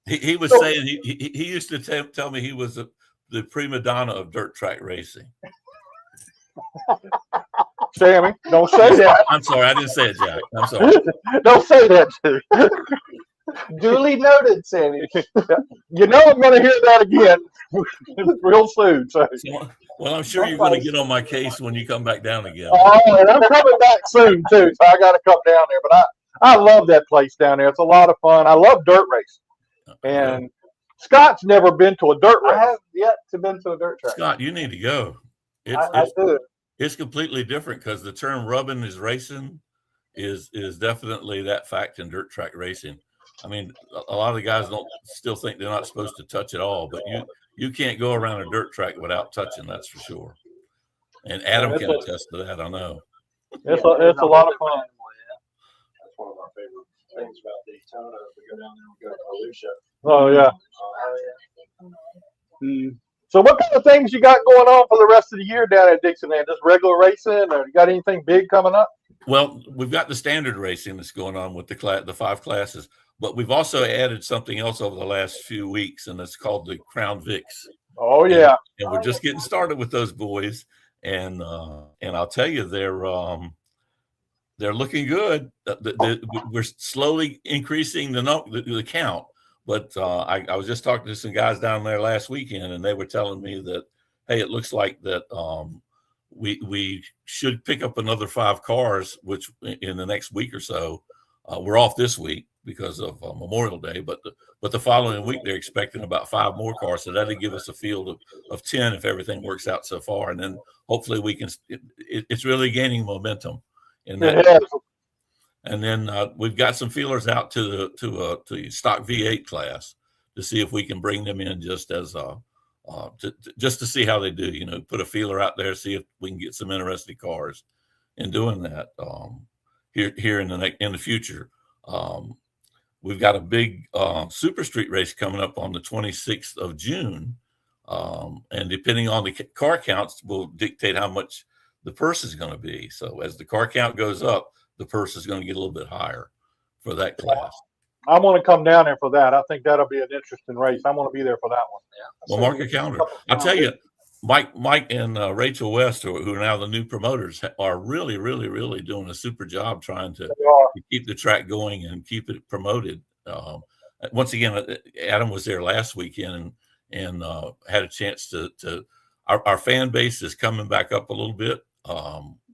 he was saying he used to tell me he was the prima donna of dirt track racing. Sammy, don't say that. I'm sorry, I didn't say it, Jack. I'm sorry. Don't say that, too. Duly noted, Sammy. You know I'm going to hear that again real soon. So. Well, I'm sure you're going to get on my case when you come back down again. Oh, and I'm coming back soon, too, so I got to come down there. But I love that place down there. It's a lot of fun. I love dirt racing. And Scott's never been to a dirt race. I have yet to been to a dirt track. Scott, you need to go. I do. It's completely different because the term rubbing is racing is definitely that fact in dirt track racing. I mean, a lot of the guys still think they're not supposed to touch at all, but you can't go around a dirt track without touching, that's for sure. And Adam can attest to that, I know. It's a lot of fun. That's one of our favorite things about Daytona. We go down there, we go to Volusia. Oh, yeah. So what kind of things you got going on for the rest of the year down at Dixieland? Just regular racing, or you got anything big coming up? Well, we've got the standard racing that's going on with the 5 classes, but we've also added something else over the last few weeks, and it's called the Crown Vics. Oh, yeah. And we're just getting started with those boys, and I'll tell you, they're looking good. We're slowly increasing the count. But I was just talking to some guys down there last weekend, and they were telling me that, hey, it looks like that we should pick up another 5 cars, which in the next week or so. We're off this week because of Memorial Day, but the following week they're expecting about 5 more cars, so that'll give us a field of 10 if everything works out so far, and then hopefully we can. It's really gaining momentum in that. And then we've got some feelers out to the stock V8 class to see if we can bring them in just as just to see how they do. Put a feeler out there, see if we can get some interesting cars in doing that here in the future. We've got a big super street race coming up on the 26th of June, and depending on the car counts will dictate how much the purse is going to be. So as the car count goes up, the purse is going to get a little bit higher for that class. I want to come down there for that. I think that'll be an interesting race. I want to be there for that one. Well, mark your calendar. I'll tell you, Mike and Rachel West, who are now the new promoters, are really, really, really doing a super job trying to keep the track going and keep it promoted. Once again, Adam was there last weekend and had a chance to our fan base is coming back up a little bit,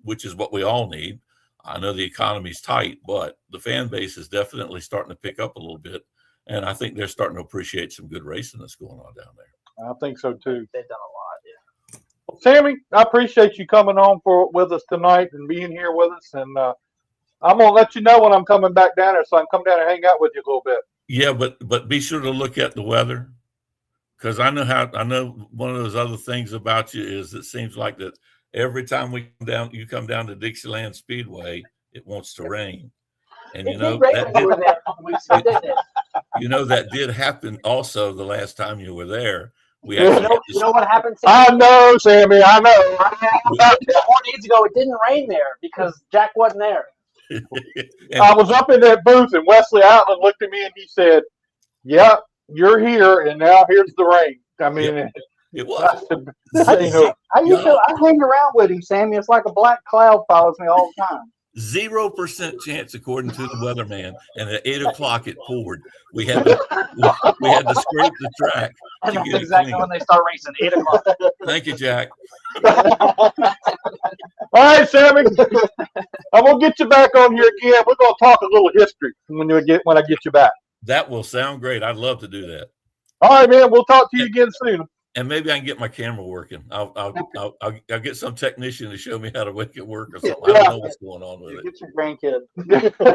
which is what we all need. I know the economy's tight, but the fan base is definitely starting to pick up a little bit. And I think they're starting to appreciate some good racing that's going on down there. I think so, too. They've done a lot, yeah. Well, Sammy, I appreciate you coming on with us tonight and being here with us. And I'm gonna let you know when I'm coming back down there, so I can come down and hang out with you a little bit. Yeah, but be sure to look at the weather, because I know one of those other things about you is it seems like that every time you come down to Dixieland Speedway, it wants to rain. And It did rain when you were there a couple weeks ago, didn't it? that did happen also the last time you were there. We You actually You know what happened, Sammy? I know, Sammy. I know. 4 days ago, it didn't rain there because Jack wasn't there. I was up in that booth, and Wesley Outland looked at me and he said, "Yeah, you're here, and now here's the rain." I mean, it was. How you feel? I hang around with him, Sammy. It's like a black cloud follows me all the time. 0% chance, according to the weatherman. And at 8 o'clock, it poured. We had to scrape the track. And that's exactly when they start racing, 8 o'clock. Thank you, Jack. All right, Sammy. I'm gonna get you back on here again. We're gonna talk a little history when I get you back. That will sound great. I'd love to do that. All right, man. We'll talk to you again soon. And maybe I can get my camera working. I'll get some technician to show me how to make it work or something. I don't know what's going on with it. Get your grandkid.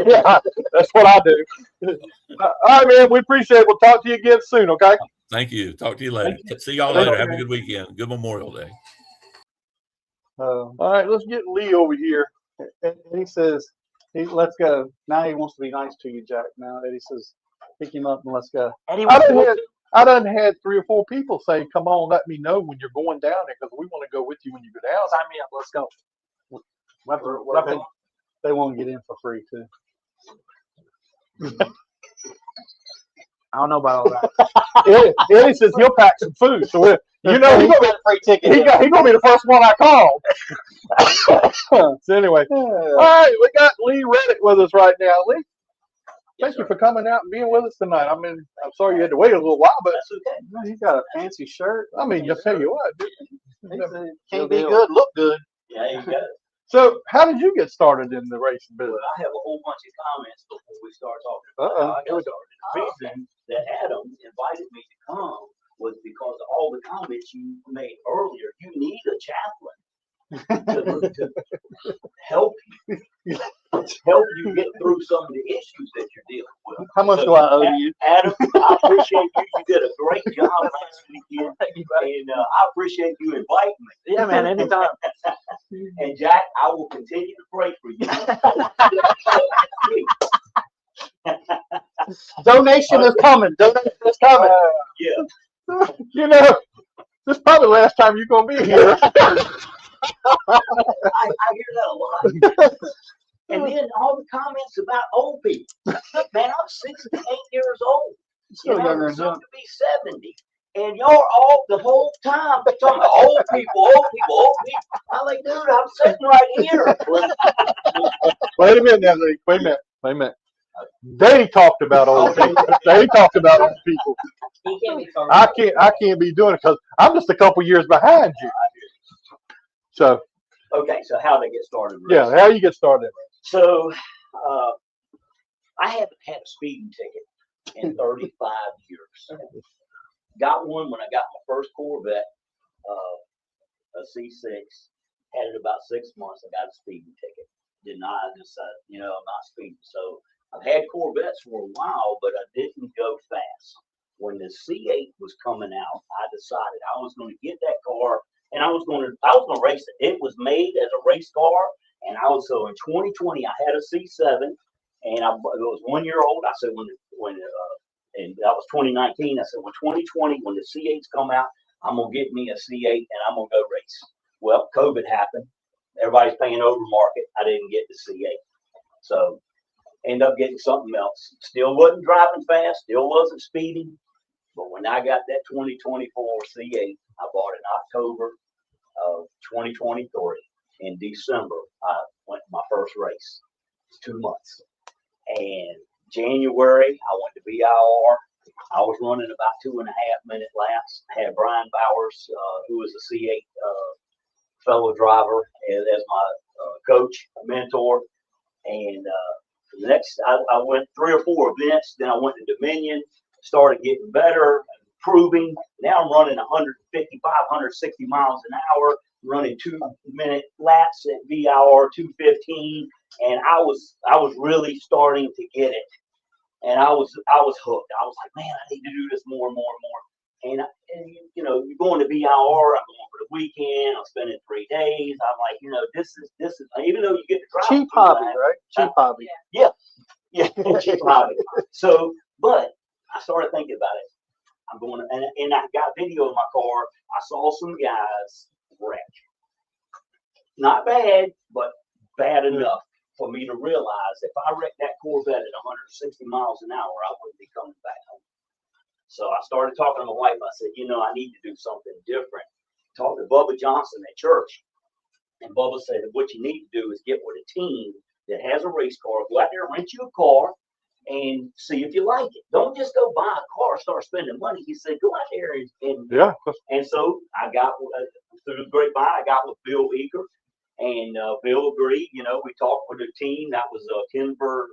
Yeah, that's what I do. All right, man. We appreciate it. We'll talk to you again soon. Okay. Thank you. Talk to you later. See y'all later. Have a good weekend. Good Memorial Day. All right, let's get Lee over here. And he says, let's go. Now he wants to be nice to you, Jack. Now Eddie says, pick him up and let's go. I done had 3 or 4 people say, "Come on, let me know when you're going down there because we want to go with you when you go down." Sign me up. Let's go. They won't get in for free too. I don't know about all that. Eddie says he'll pack some food, so he's gonna be a free ticket. He's gonna be the first one I call. So anyway, all right, we got Lee Reddit with us right now. Lee, thank you for coming out and being with us tonight. I mean, I'm sorry you had to wait a little while, but That's okay. He's got a fancy shirt. I mean, just tell you what, Can't be good, look good. Yeah, you got it. So, how did you get started in the racing business? Well, I have a whole bunch of comments before we start talking about how I got started. The reason that Adam invited me to come was because of all the comments you made earlier. You need a chaplain to help you get through some of the issues that you're dealing with. How much do I owe you? Adam, I appreciate you. You did a great job last weekend, and I appreciate you inviting me. Yeah, man, anytime. And Jack, I will continue to pray for you. Donation is coming. Donation is coming. Yeah. You know, this is probably the last time you're gonna be here. I hear that a lot. And then all the comments about old people. Look, man, I'm 68 years old. Still And younger I'm than soon to be 70. And y'all all the whole time talking about old people, old people, old people. I'm like, dude, I'm sitting right here. Wait a minute now, Lee. Wait a minute. They talked about old people. They talked about old people. He can't be talking I can't be doing it because I'm just a couple years behind you. So Okay, so how to get started? yeah, how you get started? So I haven't had a speeding ticket in 35 years. Got one when I got my first Corvette, a C6. Had it about 6 months. I got a speeding ticket. I decided, I'm not speeding. So I've had Corvettes for a while, but I didn't go fast. When the C8 was coming out, I decided I was going to get that car and I was going to race it. It was made as a race car, and so in 2020 I had a C7, and it was 1 year old. I said and that was 2019. I said when 2020 when the C8s come out, I'm gonna get me a C8 and I'm gonna go race. Well, COVID happened. Everybody's paying over market. I didn't get the C8, so ended up getting something else. Still wasn't driving fast. Still wasn't speeding. But when I got that 2024 C8, I bought it in October of 2023. In December, I went to my first race. It's 2 months. And January, I went to VIR. I was running about 2.5 minute laps. I had Brian Bowers, who was a C8 fellow driver, as my coach, mentor. And the next, I went 3 or 4 events. Then I went to Dominion, started getting better, improving. Now I'm running 155, 160 miles an hour, running 2 minute laps at VIR 215. and I was really starting to get it, and I was hooked. I was like, man, I need to do this more and more and more. And you know, you're going to BIR. I'm going for the weekend. I'm spending 3 days. I'm like, you know, this is even though you get to drive Cheap hobby, right? Cheap hobby. Yeah, cheap hobby. So, but I started thinking about it. I'm going to, and I got video in my car. I saw some guys wreck. Not bad, but bad enough for me to realize if I wrecked that Corvette at 160 miles an hour, I wouldn't be coming back home. So I started talking to my wife. I said, you know, I need to do something different. Talked to Bubba Johnson at church. And Bubba said, what you need to do is get with a team that has a race car. Go out there, rent you a car, and see if you like it. Don't just go buy a car, start spending money. He said, go out there and so I got through the grapevine. I got with Bill Eager, and Bill agreed. You know, we talked with a team that was Kimber.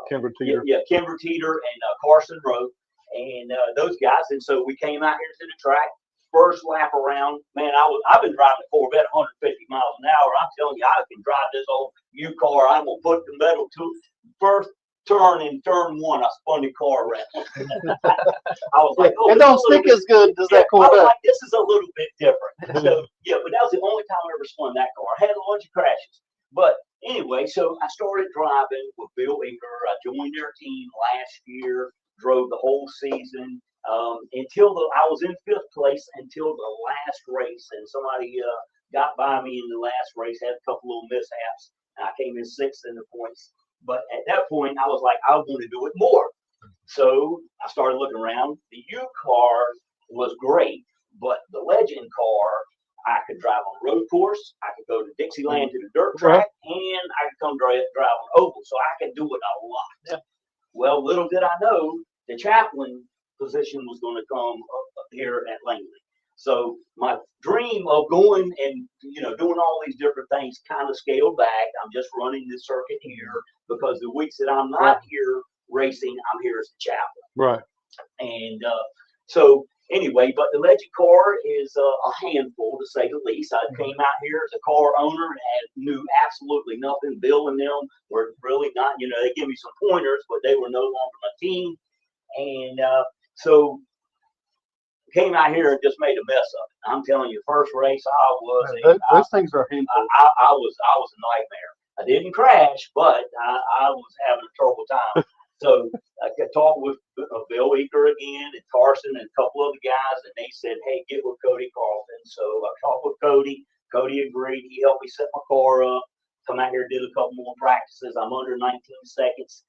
Kimber Teeter. Kimber Teeter and Carson Rowe, and those guys. And so we came out here to the track. First lap around, man, I've been driving the Corvette 150 miles an hour. I'm telling you, I can drive this old U car. I'm gonna put the metal to first turn in turn 1. I spun the car around. I was like, oh, it don't stick as good as that Corvette. I was like, this is a little bit different. So yeah, but that was the only time I ever spun that car. I had a bunch of crashes, but anyway, so I started driving with Bill Eager. I joined their team last year, drove the whole season until I was in 5th place until the last race, and somebody got by me in the last race, had a couple little mishaps, and I came in 6th in the points. But at that point, I was like, I want to do it more. So I started looking around. The U car was great, but the Legend car, I could drive on a road course. I could go to Dixieland to the dirt track, and I could come drive on oval. So I could do it a lot. Yeah. Well, little did I know the Chaplin position was going to come up here at Langley. So my dream of going and, you know, doing all these different things kind of scaled back. I'm just running this circuit here because the weeks that I'm not here racing, I'm here as the Chaplin. Right. And so anyway, but the Legend car is a handful, to say the least. I came out here as a car owner and knew absolutely nothing. Bill and them were really not, you know, they give me some pointers, but they were no longer my team. And so came out here and just made a mess of it. I'm telling you, first race those things are handful. I was a nightmare. I didn't crash, but I was having a terrible time. So I could talk with Bill Eager again and Carson and a couple of the guys, and they said, hey, get with Cody Carlton. So I talked with Cody. Cody agreed. He helped me set my car up. Come out here, did a couple more practices. I'm under 19 seconds.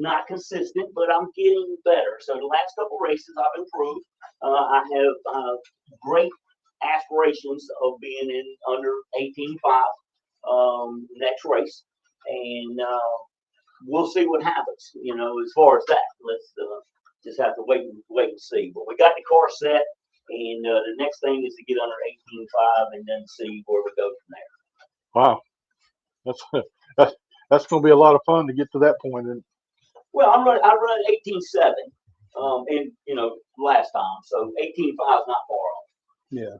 Not consistent, but I'm getting better. So the last couple races, I've improved. I have great aspirations of being in under 18.5 next race, and we'll see what happens. You know, as far as that, let's just have to wait and see. But we got the car set, and the next thing is to get under 18.5 and then see where we go from Wow, there. that's going to be a lot of fun to get to that point. And well, I run 18.7, and you know, last time, so 18.5 is not far off. Yeah.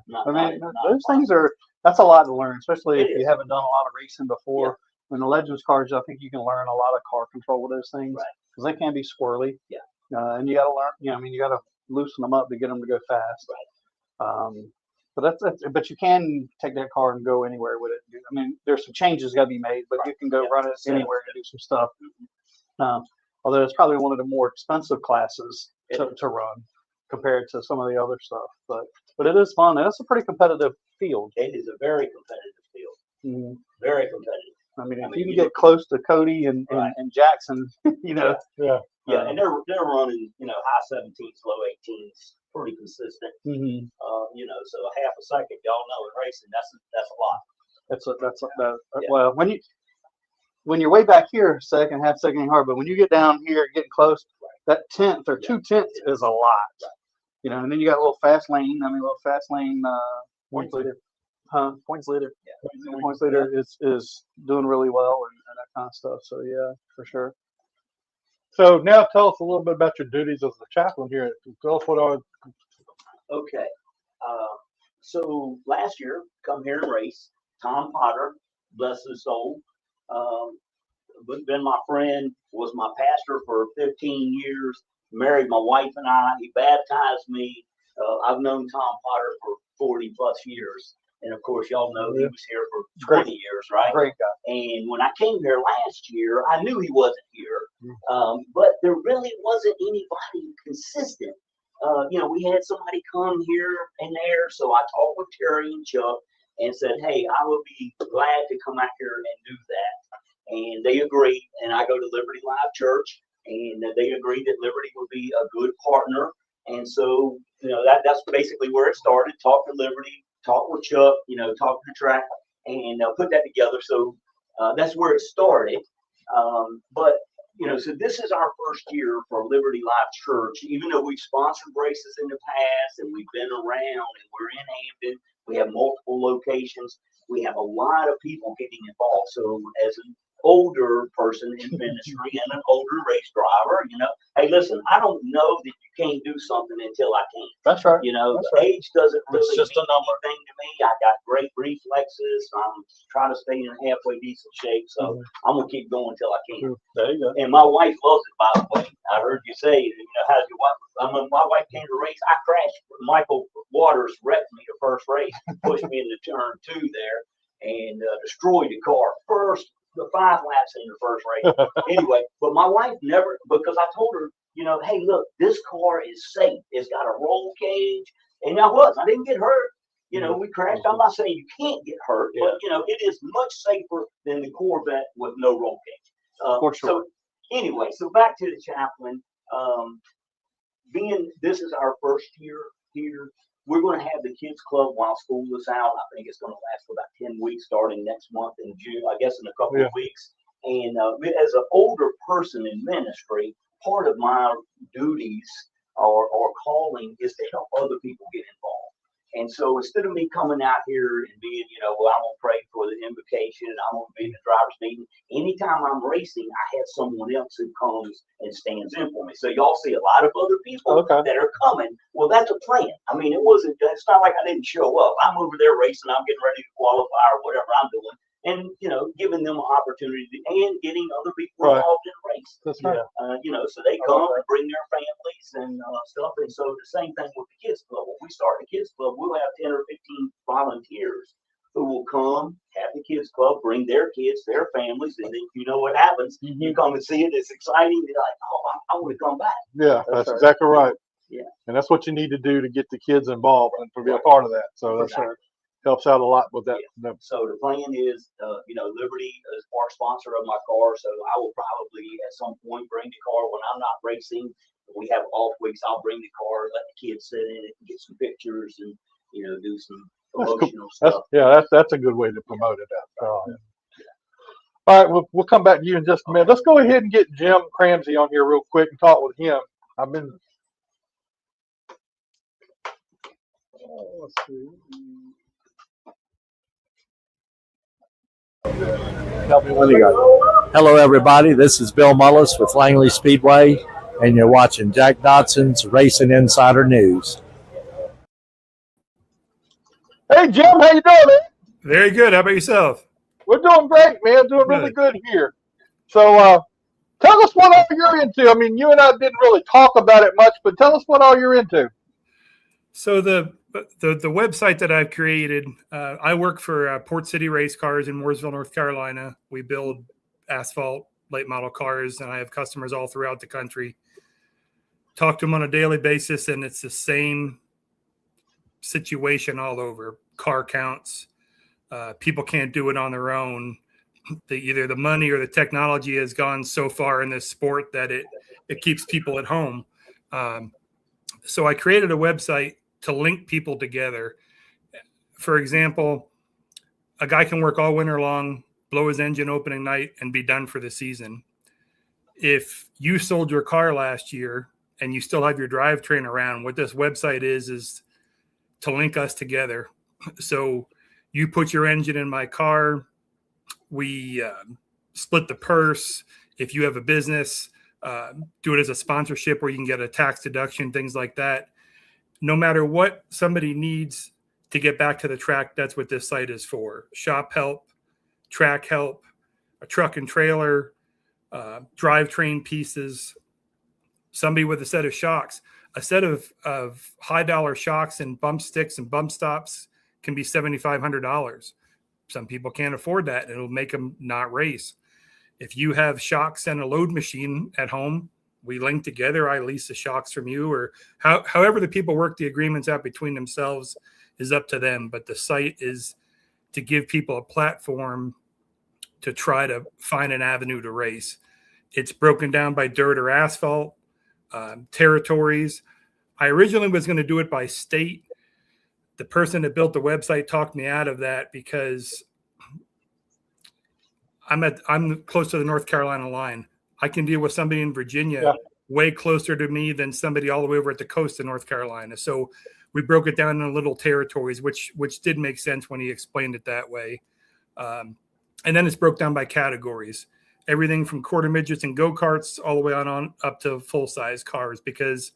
Not, I mean, not those far. things that's a lot to learn, especially if It you is. haven't done a lot of racing before. When the Legends cars, I think you can learn a lot of car control with those things because they can be squirrely. Yeah. And you got to learn. You know, I mean, you got to loosen them up to get them to go fast. Right. But but you can take that car and go anywhere with it. I mean, there's some changes got to be made, but you can go run it anywhere and do some stuff. Although it's probably one of the more expensive classes to run compared to some of the other stuff. But it is fun. And it's a pretty competitive field. It is a very competitive field. Mm-hmm. Very competitive. I mean, if you can get close to Cody and Jackson, you know. Yeah, and they're running, you know, high 17s, low 18s, pretty consistent. Mm-hmm. You know, so a half a second, y'all know in racing, that's a lot. Well, when you're way back here, half second ain't hard, but when you get down here getting close, that 10th or 2/10 is a lot. Right. You know, and then you got a little fast lane. Points leader. Points leader. Yeah. Points leader is doing really well and that kind of stuff. So yeah, for sure. so now tell us a little bit about your duties as the chaplain here. Tell us what are. Okay. So last year, come here and race. Tom Potter, bless his soul. But been my friend, was my pastor for 15 years, married my wife and I. He baptized me. I've known Tom Potter for 40 plus years. And of course, y'all know he was here for 20 years, right? Great guy. And when I came here last year, I knew he wasn't here, but there really wasn't anybody consistent. We had somebody come here and there. So I talked with Terry and Chuck and said, hey, I would be glad to come out here and do that. And they agreed. And I go to Liberty Live Church, and they agreed that Liberty would be a good partner. And so, that's basically where it started. Talk to Liberty, talk with Chuck, talk to Track, and put that together. So that's where it started. But so this is our first year for Liberty Live Church. Even though we've sponsored races in the past and we've been around and we're in Hampton, we have multiple locations. We have a lot of people getting involved. So as an older person in ministry and an older race driver, hey, listen, I don't know that you can't do something until I can. That's right. Age doesn't really It's just mean a number. anything to me. I got great reflexes. I'm trying to stay in halfway decent shape, so I'm gonna keep going until I can. There you go. And my wife loves it, by the way. I heard you say, how's your wife? My wife came to race. I crashed. Michael Waters wrecked me the first race, pushed me into turn 2 there, and destroyed the car. The 5 laps in the first race. Anyway, but my wife never, because I told her, hey, look, this car is safe. It's got a roll cage. And I didn't get hurt. We crashed. I'm not saying you can't get hurt, but, it is much safer than the Corvette with no roll cage. For sure. So anyway, so back to the Chaplin. This is our first year here, we're going to have the kids club while school is out. I think it's going to last for about 10 weeks, starting next month in June, I guess in a couple of weeks. And as an older person in ministry, part of my duties or calling is to help other people get involved. And so instead of me coming out here and being, I'm going to pray for the invocation, I'm going to be in the driver's meeting, anytime I'm racing, I have someone else who comes and stands in for me. So y'all see a lot of other people that are coming. Well, that's a plan. I mean, it's not like I didn't show up. I'm over there racing. I'm getting ready to qualify or whatever I'm doing. And, giving them an opportunity and getting other people involved in the race. That's right. So they come and bring their families and stuff. And so the same thing with the kids club. When we start the kids club, we'll have 10 or 15 volunteers who will come, have the kids club, bring their kids, their families, and then you know what happens. You come and see it. It's exciting. You're like, I want to come back. Yeah, that's exactly right. Yeah. And that's what you need to do to get the kids involved and to be a part of that. So that's helps out a lot with that. So the plan is, Liberty is our sponsor of my car. So I will probably at some point bring the car when I'm not racing. We have off weeks. I'll bring the car, let the kids sit in it, and get some pictures, and do some promotional stuff. That's a good way to promote it. All right, we'll come back to you in just a minute. Let's go ahead and get Jim Cramsey on here real quick and talk with him. Let's see. Tell me when you got it. Hello, everybody. This is Bill Mullis with Langley Speedway, and you're watching Jack Dodson'S Racing Insider News. Hey, Jim, how you doing, man? Very good. How about yourself? We're doing great, man. Doing really good here. So tell us what all you're into. I mean, you and I didn't really talk about it much, but tell us what all you're into. So the website that I've created, I work for Port City Race Cars in Mooresville, North Carolina. We build asphalt late model cars, and I have customers all throughout the country. Talk to them on a daily basis, and it's the same situation all over. Car counts. People can't do it on their own. Either the money or the technology has gone so far in this sport that it keeps people at home. So I created a website to link people together. For example, a guy can work all winter long, blow his engine opening night, and be done for the season. If you sold your car last year and you still have your drivetrain around, what this website is to link us together. So you put your engine in my car, we split the purse. If you have a business, do it as a sponsorship where you can get a tax deduction, things like that. No matter what somebody needs to get back to the track, that's what this site is for. Shop help, track help, a truck and trailer, drivetrain pieces, somebody with a set of shocks. A set of high dollar shocks and bump sticks and bump stops can be $7,500. Some people can't afford that, and it'll make them not race. If you have shocks and a load machine at home, we link together. I lease the shocks from you, or however the people work the agreements out between themselves is up to them. But the site is to give people a platform to try to find an avenue to race. It's broken down by dirt or asphalt, territories. I originally was going to do it by state. The person that built the website talked me out of that because I'm close to the North Carolina line. I can deal with somebody in Virginia way closer to me than somebody all the way over at the coast of North Carolina. So we broke it down into little territories, which did make sense when he explained it that way. And then it's broke down by categories, everything from quarter midgets and go-karts all the way on up to full-size cars, because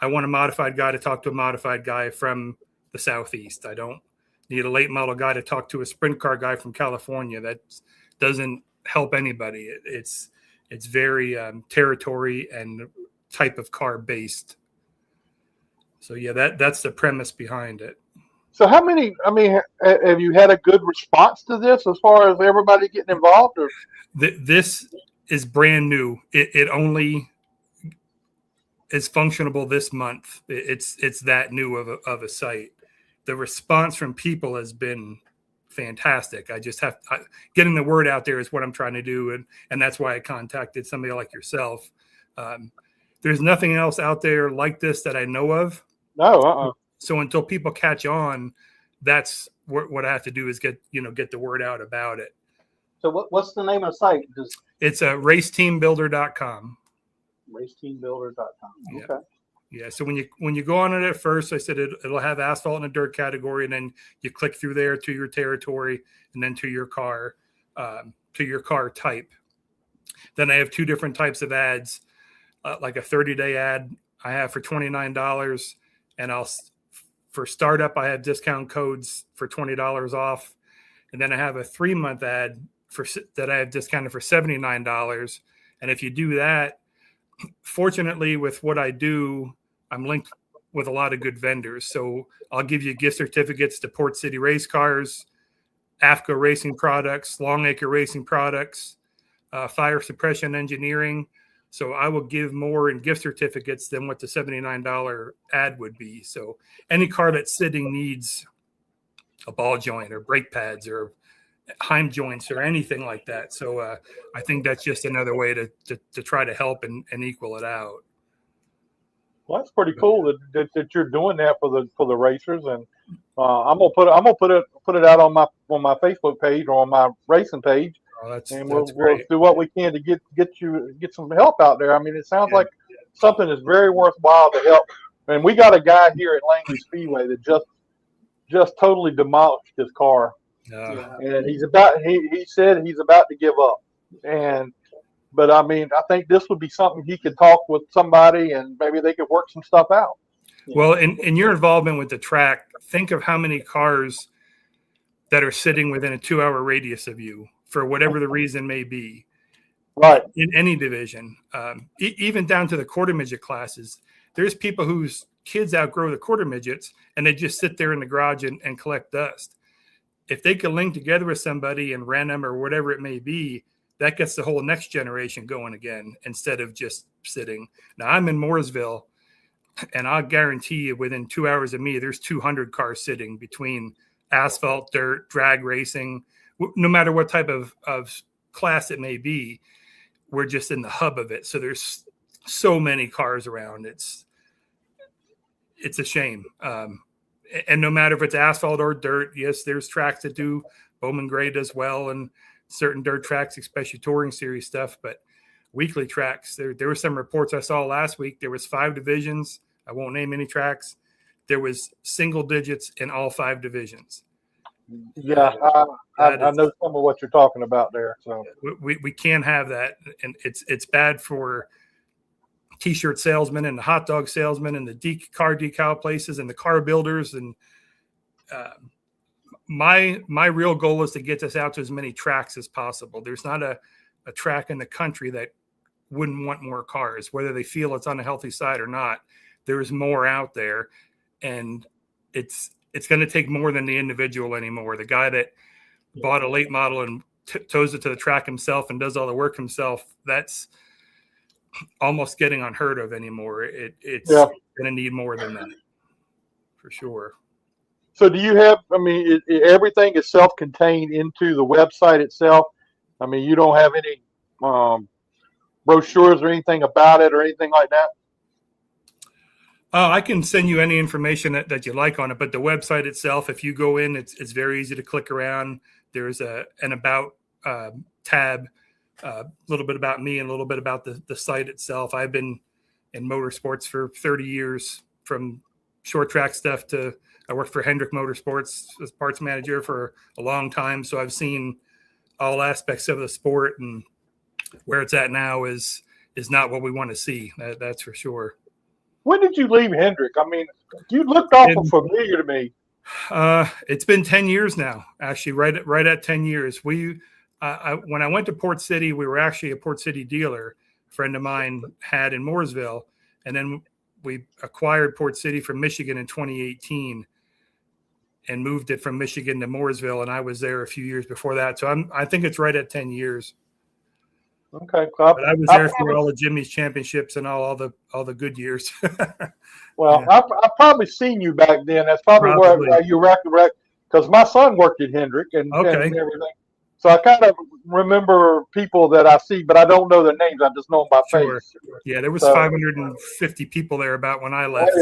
I want a modified guy to talk to a modified guy from the Southeast. I don't need a late model guy to talk to a sprint car guy from California. That doesn't help anybody. It's very territory and type of car based. So yeah, that's the premise behind it. So how many, I mean, have you had a good response to this as far as everybody getting involved? Or? This is brand new. It only is functionable this month. It's that new of a site. The response from people has been fantastic. I just getting the word out there is what I'm trying to do. And that's why I contacted somebody like yourself. There's nothing else out there like this that I know of. No, So until people catch on, that's what I have to do is get the word out about it. So what's the name of the site? It's raceteambuilder.com. Raceteambuilder.com. Yeah. Okay. Yeah. So when you go on it at first, I said it'll have asphalt in a dirt category, and then you click through there to your territory, and then to your car type. Then I have two different types of ads, like a 30-day ad I have for $29, and for startup I have discount codes for $20 off, and then I have a 3-month ad that I have discounted for $79. And if you do that, fortunately with what I do, I'm linked with a lot of good vendors. So I'll give you gift certificates to Port City Race Cars, AFCO Racing Products, Longacre Racing Products, Fire Suppression Engineering. So I will give more in gift certificates than what the $79 ad would be. So any car that's sitting needs a ball joint or brake pads or Heim joints or anything like that. So I think that's just another way to try to help and equal it out. Well, that's pretty cool that you're doing that for the racers, and I'm gonna put it out on my Facebook page or on my racing page. Oh, we'll do what we can to get some help out there. I mean, it sounds like something is very worthwhile to help. And we got a guy here at Langley Speedway that just totally demolished his car. And he said he's about to give up. But I mean, I think this would be something he could talk with somebody, and maybe they could work some stuff out. Well, in your involvement with the track, think of how many cars that are sitting within a 2-hour radius of you for whatever the reason may be. Right. In any division, even down to the quarter midget classes, there's people whose kids outgrow the quarter midgets and they just sit there in the garage and collect dust. If they could link together with somebody and rent them or whatever it may be, that gets the whole next generation going again instead of just sitting. Now, I'm in Mooresville, and I'll guarantee you within 2 hours of me, there's 200 cars sitting between asphalt, dirt, drag racing, no matter what type of class it may be. We're just in the hub of it. So there's so many cars around. It's a shame. And no matter if it's asphalt or dirt, yes, there's tracks that do. Bowman Gray does well, and certain dirt tracks, especially touring series stuff. But weekly tracks, there were some reports I saw last week. There was 5 divisions. I won't name any tracks. There was single digits in all 5 divisions. Yeah, I know some of what you're talking about there. So we can't have that, and it's bad for T-shirt salesmen and the hot dog salesmen and the car decal places and the car builders, and my real goal is to get this out to as many tracks as possible. There's not a track in the country that wouldn't want more cars, whether they feel it's on the healthy side or not. There's more out there, and it's going to take more than the individual anymore. The guy that bought a late model and tows it to the track himself and does all the work himself, that's almost getting unheard of anymore. It's going to need more than that, for sure. So do you have, I mean, everything is self-contained into the website itself? I mean, you don't have any brochures or anything about it or anything like that? I can send you any information that you like on it, but the website itself, if you go in, it's very easy to click around. There's an about tab, a little bit about me and a little bit about the site itself. I've been in motorsports for 30 years, from short track stuff to I worked for Hendrick Motorsports as parts manager for a long time. So I've seen all aspects of the sport, and where it's at now is not what we want to see. That's for sure. When did you leave Hendrick? I mean, you looked awful familiar to me. It's been 10 years now, actually, right at 10 years. When I went to Port City, we were actually a Port City dealer a friend of mine had in Mooresville, and then we acquired Port City from Michigan in 2018 and moved it from Michigan to Mooresville, and I was there a few years before that. So I think it's right at 10 years. Okay. But I was there for all the Jimmy's championships and all the good years. Well, yeah. I've probably seen you back then. That's probably. Where you recollect, because my son worked at Hendrick and everything. So I kind of remember people that I see, but I don't know their names. I just know them by face. Yeah, there was 550 people there about when I left.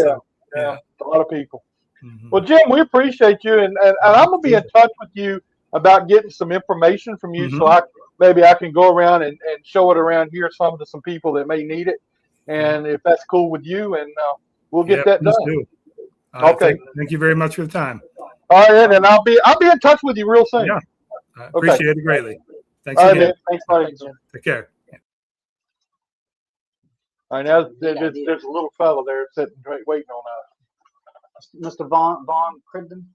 Yeah, a lot of people. Mm-hmm. Well, Jim, we appreciate you, and I'm gonna be in touch with you about getting some information from you, so maybe I can go around and show it around here to some people that may need it, and if that's cool with you, and we'll get that done. Okay. Thank you very much for the time. All right, and I'll be in touch with you real soon. Yeah, I appreciate it greatly. Thanks again. All right, man. Thanks, buddy. Take care. All right, now there's a little fellow there sitting waiting on us. Mr. Vaughn Crittenden.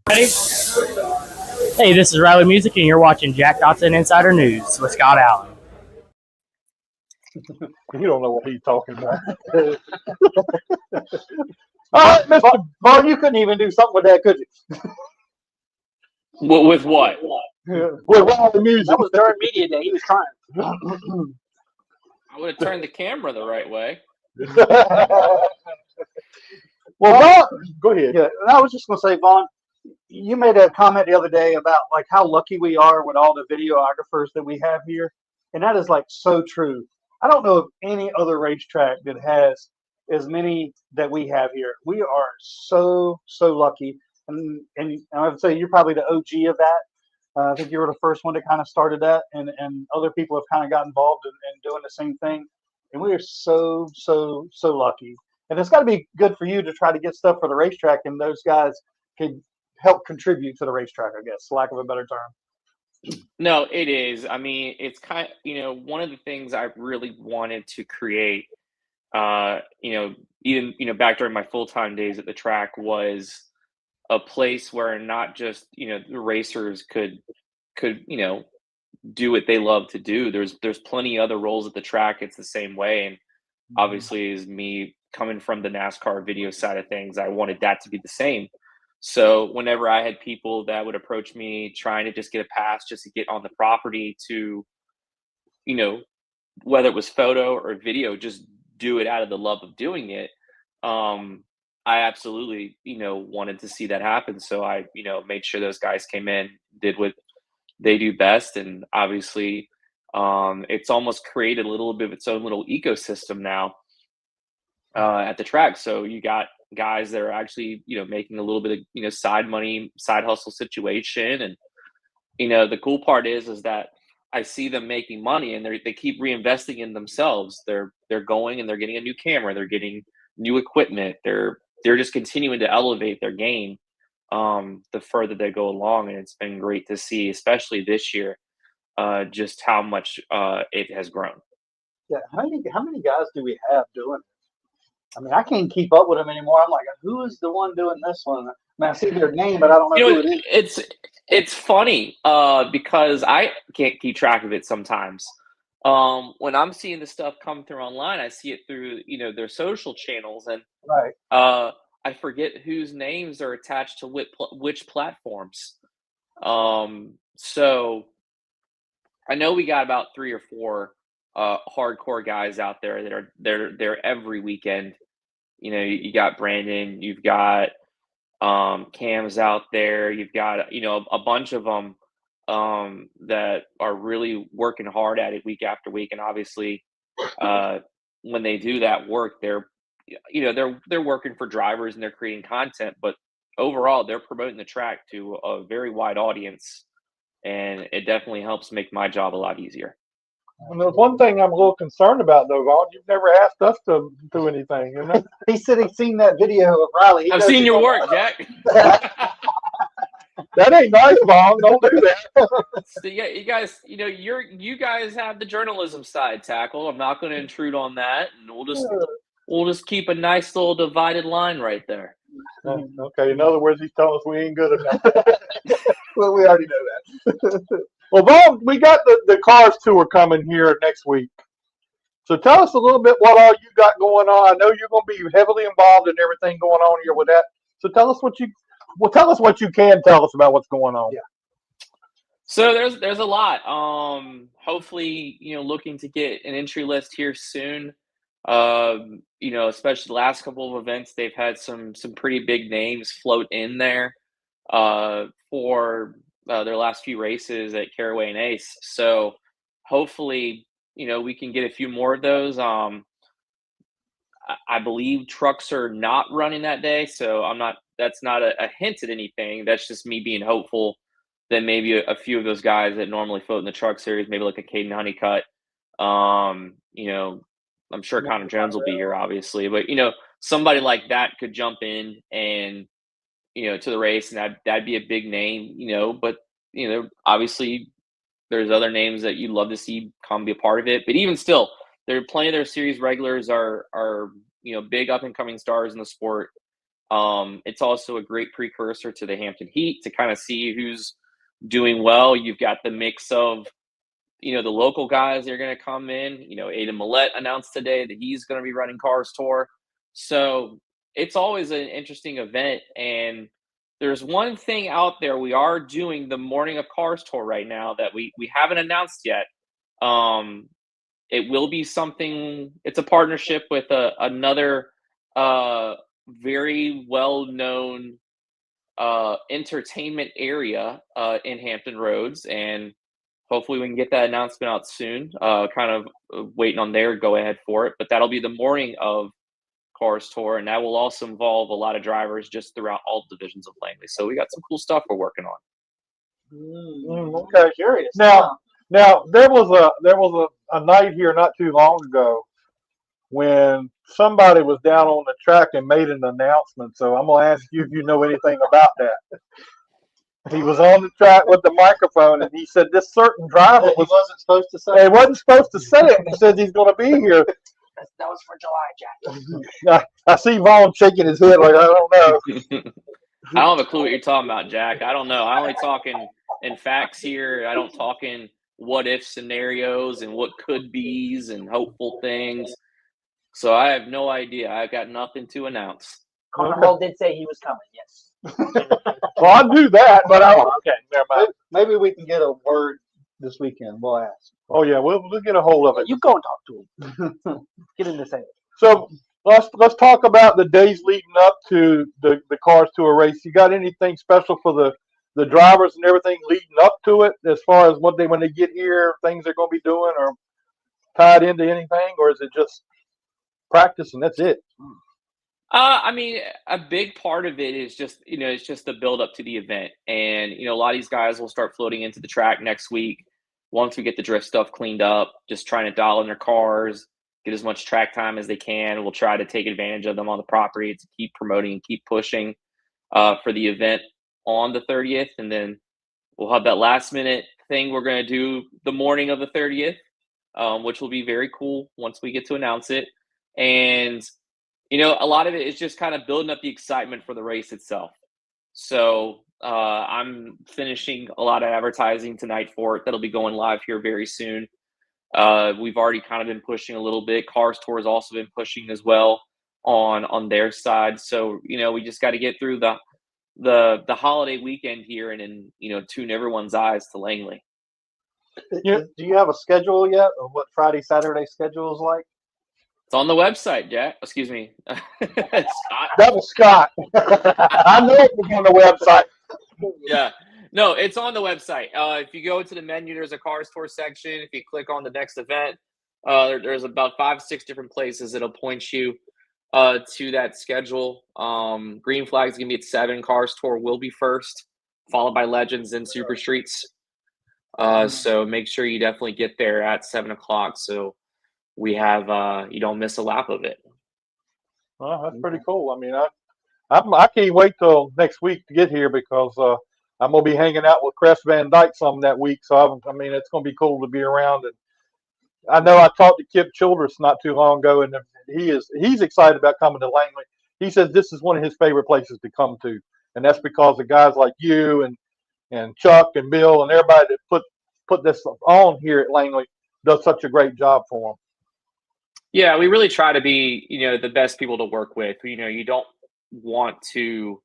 Ready? Hey, this is Riley Music, and you're watching Jack Dodson Insider News with Scott Allen. You don't know what he's talking about. All right, Mr. Vaughn, you couldn't even do something with that, could you? With what? With Riley Music. That was during media day. He was trying. I would have turned the camera the right way. Well, Vaughn, go ahead. Yeah, and I was just going to say, Vaughn, you made a comment the other day about like how lucky we are with all the videographers that we have here, and that is like so true. I don't know of any other racetrack that has as many that we have here. We are so lucky, and I would say you're probably the OG of that. I think you were the first one that kind of started that, and other people have kind of got involved in doing the same thing, and we are so lucky. And it's got to be good for you to try to get stuff for the racetrack, and those guys could help contribute to the racetrack, I guess, for lack of a better term. No, it is. I mean, it's kind of, one of the things I really wanted to create, even, back during my full-time days at the track, was a place where not just, the racers could, do what they love to do. There's plenty of other roles at the track. It's the same way. And obviously, as me coming from the NASCAR video side of things, I wanted that to be the same. So whenever I had people that would approach me trying to just get a pass just to get on the property to, whether it was photo or video, just do it out of the love of doing it. I absolutely, wanted to see that happen. So I, made sure those guys came in, did what they do best. And obviously it's almost created a little bit of its own little ecosystem now at the track. So you got guys that are actually, making a little bit of, side money, side hustle situation. And, the cool part is that I see them making money, and they keep reinvesting in themselves. They're going and they're getting a new camera. They're getting new equipment. They're just continuing to elevate their game the further they go along. And it's been great to see, especially this year, just how much it has grown. Yeah. How many guys do we have doing it? I mean, I can't keep up with them anymore. I'm like, who is the one doing this one? I mean, I see their name, but I don't know who it is. It's funny because I can't keep track of it sometimes. When I'm seeing the stuff come through online, I see it through their social channels, and Right. I forget whose names are attached to which platforms. So I know we got about 3 or 4 hardcore guys out there that are they're every weekend. You got Brandon, you've got Cam's out there, you've got a bunch of them that are really working hard at it week after week, and obviously when they do that work, they're working for drivers and they're creating content, but overall they're promoting the track to a very wide audience, and it definitely helps make my job a lot easier. And there's one thing I'm a little concerned about, though, Vaughn. You've never asked us to do anything, isn't it? He said he's seen that video of Riley. I've seen your work, Jack. That ain't nice, Vaughn. Don't do that. So, yeah, you guys, you guys have the journalism side tackled. I'm not going to intrude on that, and we'll just keep a nice little divided line right there. Okay. In other words, he's telling us we ain't good enough. Well, we already know that. Well, Vaughn, we got the Cars Tour coming here next week. So tell us a little bit what all you got going on. I know you're going to be heavily involved in everything going on here with that. So tell us what you can tell us about what's going on. Yeah. So there's a lot. Hopefully, looking to get an entry list here soon. Especially the last couple of events, they've had some pretty big names float in there for their last few races at Caraway and Ace. So hopefully, we can get a few more of those. I believe trucks are not running that day, so that's not a hint at anything. That's just me being hopeful that maybe a few of those guys that normally float in the truck series, maybe like a Caden Honeycutt, I'm sure Connor Jones will be here, obviously, but somebody like that could jump in and to the race, and that'd be a big name, But obviously, there's other names that you'd love to see come be a part of it. But even still, there are plenty of their series regulars are big up and coming stars in the sport. It's also a great precursor to the Hampton Heat to kind of see who's doing well. You've got the mix of the local guys that are going to come in. Aiden Millette announced today that he's going to be running Cars Tour. So it's always an interesting event. And there's one thing out there. We are doing the morning of Cars Tour right now that we haven't announced yet. It will be something, it's a partnership with another very well-known entertainment area in Hampton Roads. And hopefully we can get that announcement out soon. Kind of waiting on their go-ahead for it. But that'll be the morning of Cars Tour, and that will also involve a lot of drivers just throughout all divisions of Langley. So we got some cool stuff we're working on. Okay, curious. Now there was a night here not too long ago when somebody was down on the track and made an announcement. So I'm gonna ask you if you know anything about that. He was on the track with the microphone, and he said this certain driver wasn't supposed to say. He wasn't supposed to say it. He said he's going to be here. That was for July, Jack. I see Vaughn shaking his head like I don't know. I don't have a clue what you're talking about, Jack. I don't know. I only talk in facts here. I don't talk in what if scenarios and what could be's and hopeful things. So I have no idea. I've got nothing to announce. Connor Hall did say he was coming. Yes. Well, I knew that, but okay, never mind. Maybe we can get a word this weekend. We'll ask. Oh yeah, we'll get a hold of it. You go and talk to him. Get in this thing. So let's talk about the days leading up to the Cars Tour race. You got anything special for the drivers and everything leading up to it, as far as when they get here, things they're going to be doing, or tied into anything, or is it just practice and that's it? I mean, a big part of it is just, it's just the build up to the event. And, a lot of these guys will start floating into the track next week. Once we get the drift stuff cleaned up, just trying to dial in their cars, get as much track time as they can. We'll try to take advantage of them on the property to keep promoting and keep pushing for the event on the 30th. And then we'll have that last minute thing we're going to do the morning of the 30th, which will be very cool once we get to announce it. And You know, a lot of it is just kind of building up the excitement for the race itself. So I'm finishing a lot of advertising tonight for it. That'll be going live here very soon. We've already kind of been pushing a little bit. Cars Tour has also been pushing as well on their side. So, you know, we just got to get through the holiday weekend here and then, you know, tune everyone's eyes to Langley. Do you have a schedule yet of what Friday, Saturday schedule is like? It's on the website, Jack. Excuse me. That was Scott. I know it was on the website. Yeah. No, it's on the website. If you go to the menu, there's a Cars Tour section. If you click on the next event, there's about 5, 6 different places that'll point you to that schedule. Green Flag's gonna be at 7. Cars Tour will be first, followed by Legends and Super Streets. So make sure you definitely get there at 7 o'clock so we have you don't miss a lap of it. Well, that's pretty cool. I mean, I can't wait till next week to get here because I'm gonna be hanging out with Crest Van Dyke some that week. So I mean, it's gonna be cool to be around. And I know I talked to Kip Childress not too long ago, and he's excited about coming to Langley. He says this is one of his favorite places to come to, and that's because of guys like you and Chuck and Bill and everybody that put this on here at Langley does such a great job for them. Yeah, we really try to be, you know, the best people to work with. You know, you don't want to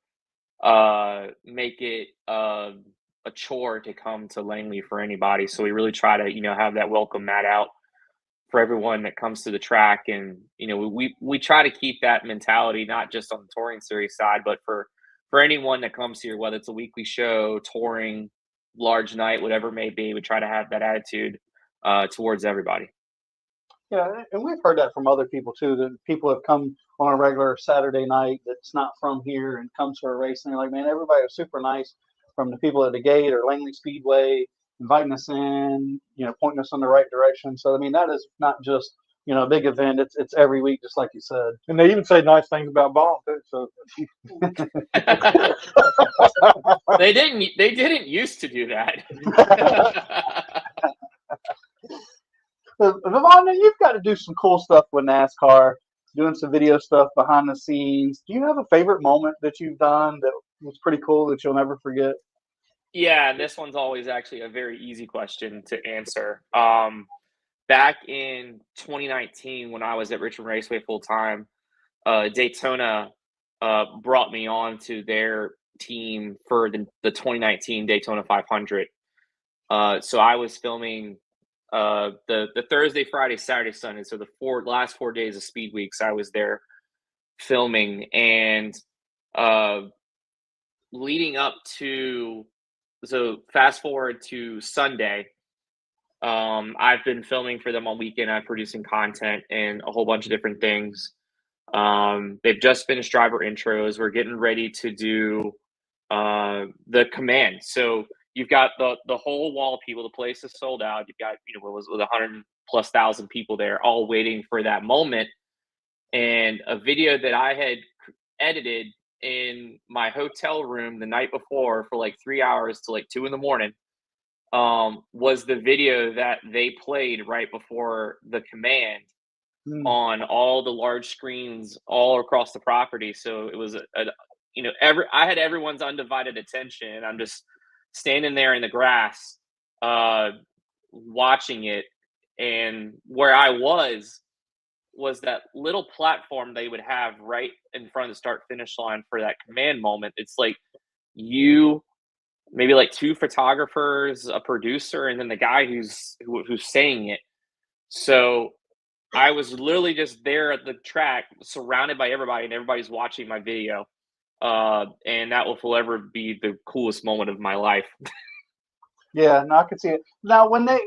make it a chore to come to Langley for anybody. So we really try to, you know, have that welcome mat out for everyone that comes to the track. And, you know, we try to keep that mentality, not just on the touring series side, but for anyone that comes here, whether it's a weekly show, touring, large night, whatever it may be, we try to have that attitude towards everybody. Yeah, and we've heard that from other people too. That people have come on a regular Saturday night that's not from here and comes for a race, and they're like, "Man, everybody was super nice." From the people at the gate or Langley Speedway, inviting us in, you know, pointing us in the right direction. So I mean, that is not just, you know, a big event. It's every week, just like you said. And they even say nice things about Ball too. So They didn't used to do that. Vivonna, you've got to do some cool stuff with NASCAR, doing some video stuff behind the scenes. Do you have a favorite moment that you've done that was pretty cool that you'll never forget? Yeah, and this one's always actually a very easy question to answer. Back in 2019, when I was at Richmond Raceway full time, Daytona brought me on to their team for the 2019 Daytona 500. So I was filming the Thursday, Friday, Saturday, Sunday. So the last 4 days of Speed Weeks, I was there filming, and leading up to, so fast forward to Sunday, I've been filming for them all weekend. I'm producing content and a whole bunch of different things. They've just finished driver intros. We're getting ready to do the command. So you've got the whole wall of people. The place is sold out. You've got, you know, what was with 100,000+ people there, all waiting for that moment. And a video that I had edited in my hotel room the night before for like 3 hours to like 2 a.m. Was the video that they played right before the command on all the large screens all across the property. So it was you know, I had everyone's undivided attention. I'm just standing there in the grass, watching it, and where I was that little platform they would have right in front of the start finish line for that command moment. It's like you, maybe like 2 photographers, a producer, and then the guy who's saying it. So I was literally just there at the track, surrounded by everybody, and everybody's watching my video. And that will forever be the coolest moment of my life. Yeah, no, I could see it. Now, when they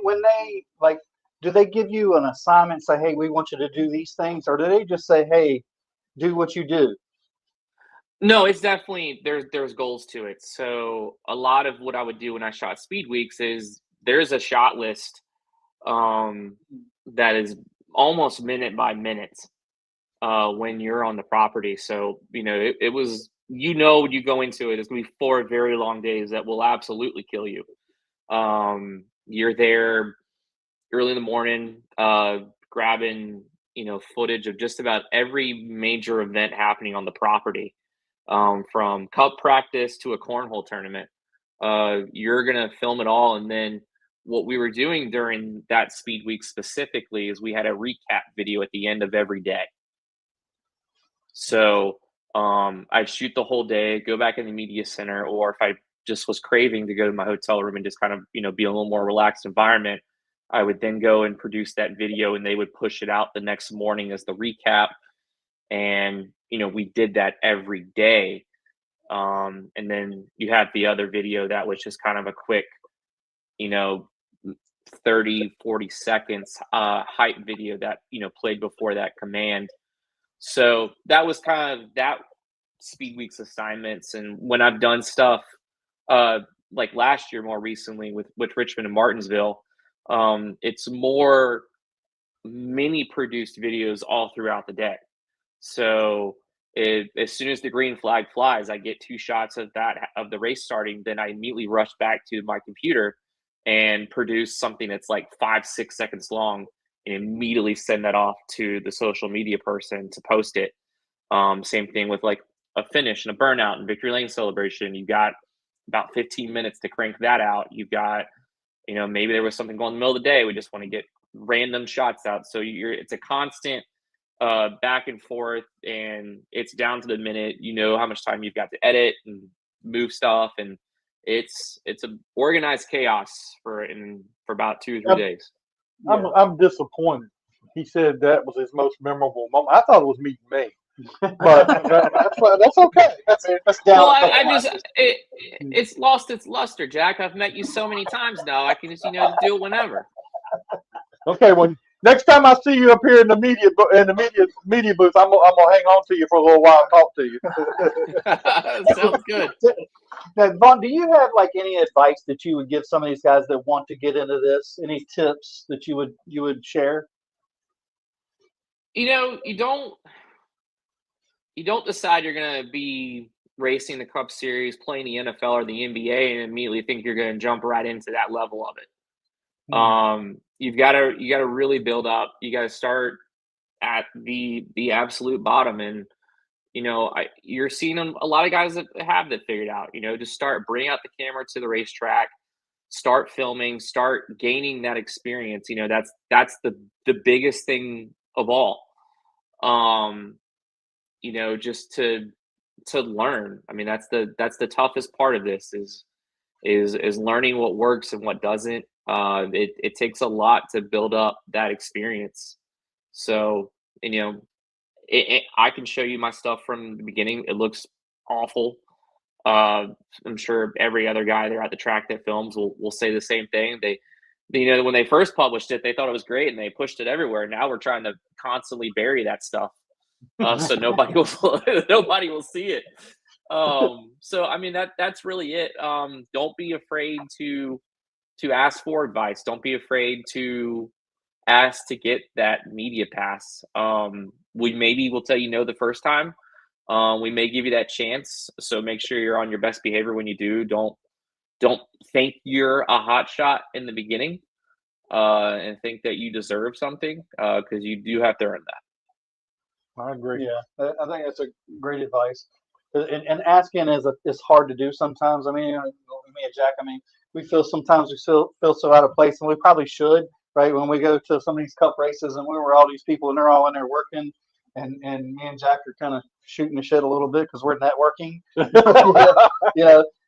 like, do they give you an assignment, say, "Hey, we want you to do these things," or do they just say, "Hey, do what you do"? No, it's definitely, there's goals to it. So a lot of what I would do when I shot Speed Weeks is there's a shot list that is almost minute by minute when you're on the property. So, you know, it was, you know, when you go into it, it's gonna be 4 very long days that will absolutely kill you. You're there early in the morning, grabbing, footage of just about every major event happening on the property, from cup practice to a cornhole tournament. You're gonna film it all, and then what we were doing during that speed week specifically is we had a recap video at the end of every day. So I'd shoot the whole day, go back in the media center, or if I just was craving to go to my hotel room and just kind of, be in a little more relaxed environment, I would then go and produce that video, and they would push it out the next morning as the recap. And, we did that every day. And then you have the other video that was just kind of a quick, 30, 40 seconds hype video that, played before that command. So that was kind of that Speed Week's assignments. And when I've done stuff like last year, more recently with Richmond and Martinsville, it's more mini produced videos all throughout the day. So as soon as the green flag flies, I get 2 shots of the race starting. Then I immediately rush back to my computer and produce something that's like 5-6 seconds long, and immediately send that off to the social media person to post it. Same thing with like a finish and a burnout and victory lane celebration. You got about 15 minutes to crank that out. You've got, maybe there was something going in the middle of the day. We just want to get random shots out. So it's a constant back and forth, and it's down to the minute. How much time you've got to edit and move stuff, and it's a organized chaos for about 2 or 3 days. I'm disappointed. He said that was his most memorable moment. I thought it was meeting me, but that's okay. That's down. Well, it's lost its luster, Jack. I've met you so many times now. I can just do it whenever. Okay, well, next time I see you up here in the media booth, I'm gonna hang on to you for a little while and talk to you. Sounds good. Now, Vaughn, do you have like any advice that you would give some of these guys that want to get into this? Any tips that you would share? You don't decide you're going to be racing the Cup Series, playing the NFL or the NBA, and immediately think you're going to jump right into that level of it. You've got to really build up. You got to start at the absolute bottom, and you're seeing a lot of guys that have that figured out. Just bring out the camera to the racetrack, start filming, start gaining that experience. That's the biggest thing of all. Just to learn. I mean, that's the toughest part of this is learning what works and what doesn't. It takes a lot to build up that experience. So, I can show you my stuff from the beginning. It looks awful. I'm sure every other guy there at the track that films will say the same thing. When they first published it, they thought it was great and they pushed it everywhere. Now we're trying to constantly bury that stuff, so nobody will see it. So I mean that's really it. Don't be afraid to ask for advice. Don't be afraid to ask to get that media pass. We will tell you no the first time. We may give you that chance. So make sure you're on your best behavior when you do. Don't think you're a hot shot in the beginning, and think that you deserve something, because you do have to earn that. I agree. Yeah, I think that's a great advice. And asking is hard to do sometimes. I mean, me and Jack, we feel sometimes feel so out of place, and we probably should, right? When we go to some of these cup races and we're all these people and they're all in there working, and me and Jack are kind of shooting the shit a little bit because we're networking,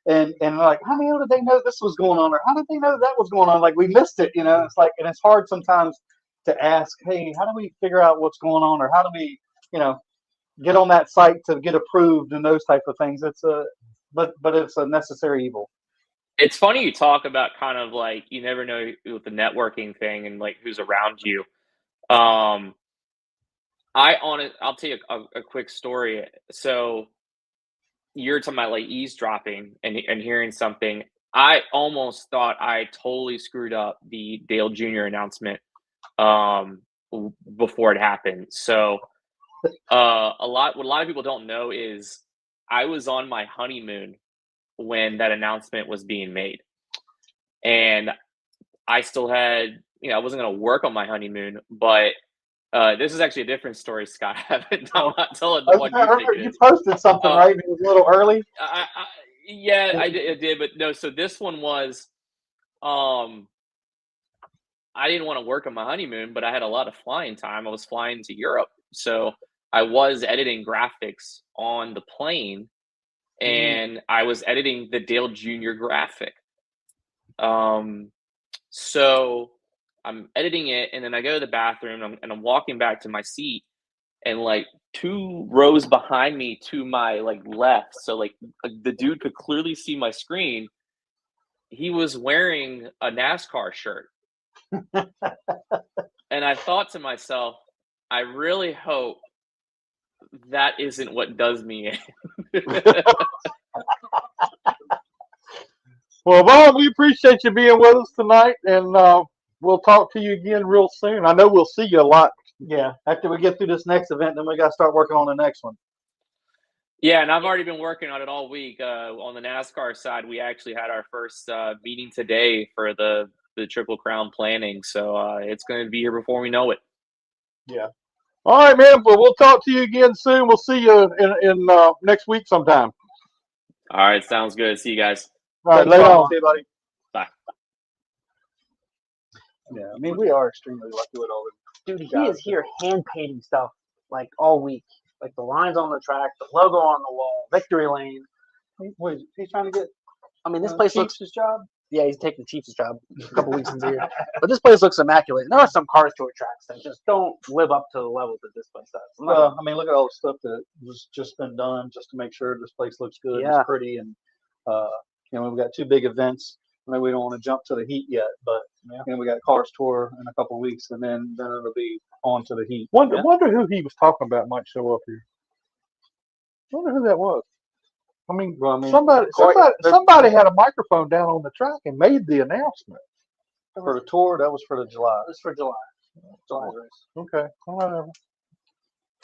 and like, how did they know this was going on, or how did they know that was going on? Like, we missed it, It's like, and it's hard sometimes to ask, hey, how do we figure out what's going on, or how do we, get on that site to get approved and those type of things. But it's a necessary evil. It's funny you talk about kind of like you never know with the networking thing and like who's around you. I'll tell you a quick story. So you're talking about like eavesdropping and hearing something. I almost thought I totally screwed up the Dale Jr. announcement before it happened. So what a lot of people don't know is I was on my honeymoon when that announcement was being made, and I still had, I wasn't going to work on my honeymoon, but This is actually a different story, Scott. I'm not telling I the one you think heard it you is. posted something, right? It was a little early. Yeah, I did, but no. So this one was, I didn't want to work on my honeymoon, but I had a lot of flying time. I was flying to Europe, so I was editing graphics on the plane, and I was editing the Dale Jr. graphic. So I'm editing it, and then I go to the bathroom, and I'm walking back to my seat, and like 2 rows behind me to my like left, so like the dude could clearly see my screen. He was wearing a NASCAR shirt. And I thought to myself, I really hope that isn't what does me in. Well, Vaughn, we appreciate you being with us tonight, and we'll talk to you again real soon. I know we'll see you a lot. Yeah, after we get through this next event, then we got to start working on the next one. Yeah, and I've already been working on it all week. On the NASCAR side, we actually had our first meeting today for the Triple Crown planning, so it's going to be here before we know it. Yeah. All right, man. Well, we'll talk to you again soon. We'll see you in next week sometime. All right, sounds good. See you guys. All right, later on. See you, buddy. Bye. Yeah, I mean, we are extremely lucky with all the Dude, he is here hand painting stuff like all week. Like the lines on the track, the logo on the wall, victory lane. Wait, he's trying to get. I mean, this place looks. Chiefs' job. Yeah, he's taking Chiefs' job a couple weeks into here. But this place looks immaculate. And there are some Cars Tour tracks that just don't live up to the level that this place does. Well, I mean, look at all the stuff that was just been done just to make sure this place looks good, Yeah. it's pretty, and we've got 2 big events. I mean, we don't want to jump to the heat yet, but we got Cars Tour in a couple of weeks, and then it'll be on to the heat. Wonder who he was talking about might show up here. Wonder who that was. I mean, somebody had a microphone down on the track and made the announcement. For the tour, that was for the July. It's for July. July race. Okay, whatever.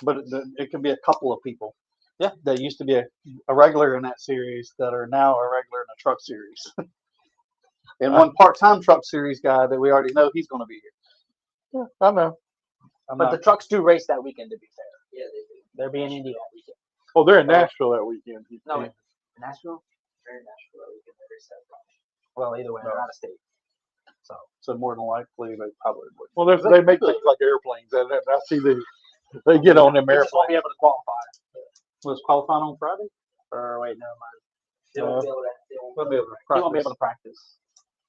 But it could be a couple of people. Yeah, that used to be a regular in that series that are now a regular in the truck series. And one part-time truck series guy that we already know he's going to be here. Yeah, I know. But the trucks do race that weekend, to be fair. Yeah, they do. They'll be in Indy that weekend. Oh, they're in Nashville that weekend. No, Nashville? They're in Nashville that weekend. They race that weekend. Well, either way, they're out of state. So more than likely, they probably would. Well, they make things like airplanes. I see they get on them airplanes. Won't be able to qualify. Was qualifying on Friday? Or wait, never mind. They won't be able to He won't be able to practice.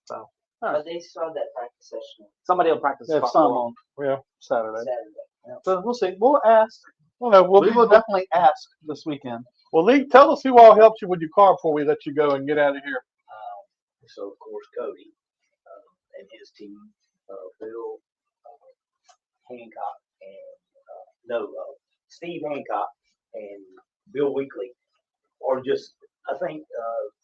So, But they saw that practice session. somebody will practice. They have some on Saturday. Saturday. So we'll see. We'll ask. Well, no, We will definitely ask this weekend. Well, Lee, tell us who all helped you with your car before we let you go and get out of here. So of course Cody and his team, Bill Hancock and Steve Hancock and Bill Weekly, or just I think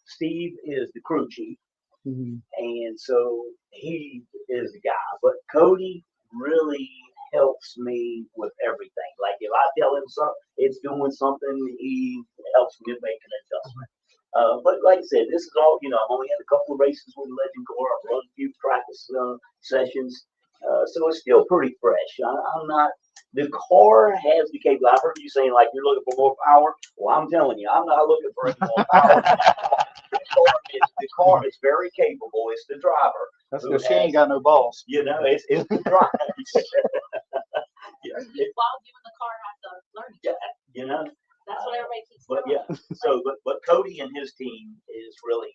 Steve is the crew chief, and so he is the guy. But Cody really helps me with everything. Like if I tell him something, it's doing something, he helps me make an adjustment. But like I said, this is all, I've only had a couple of races with Legend Car. I've run a few practice sessions. So it's still pretty fresh. I'm not, the car has the capability. I've heard you saying like you're looking for more power. Well, I'm telling you, I'm not looking for any more power. The car is very capable. It's the driver. That's because she ain't got no balls. It's the driver. While doing the car has to learn. That's what everybody keeps saying. But Cody and his team is really,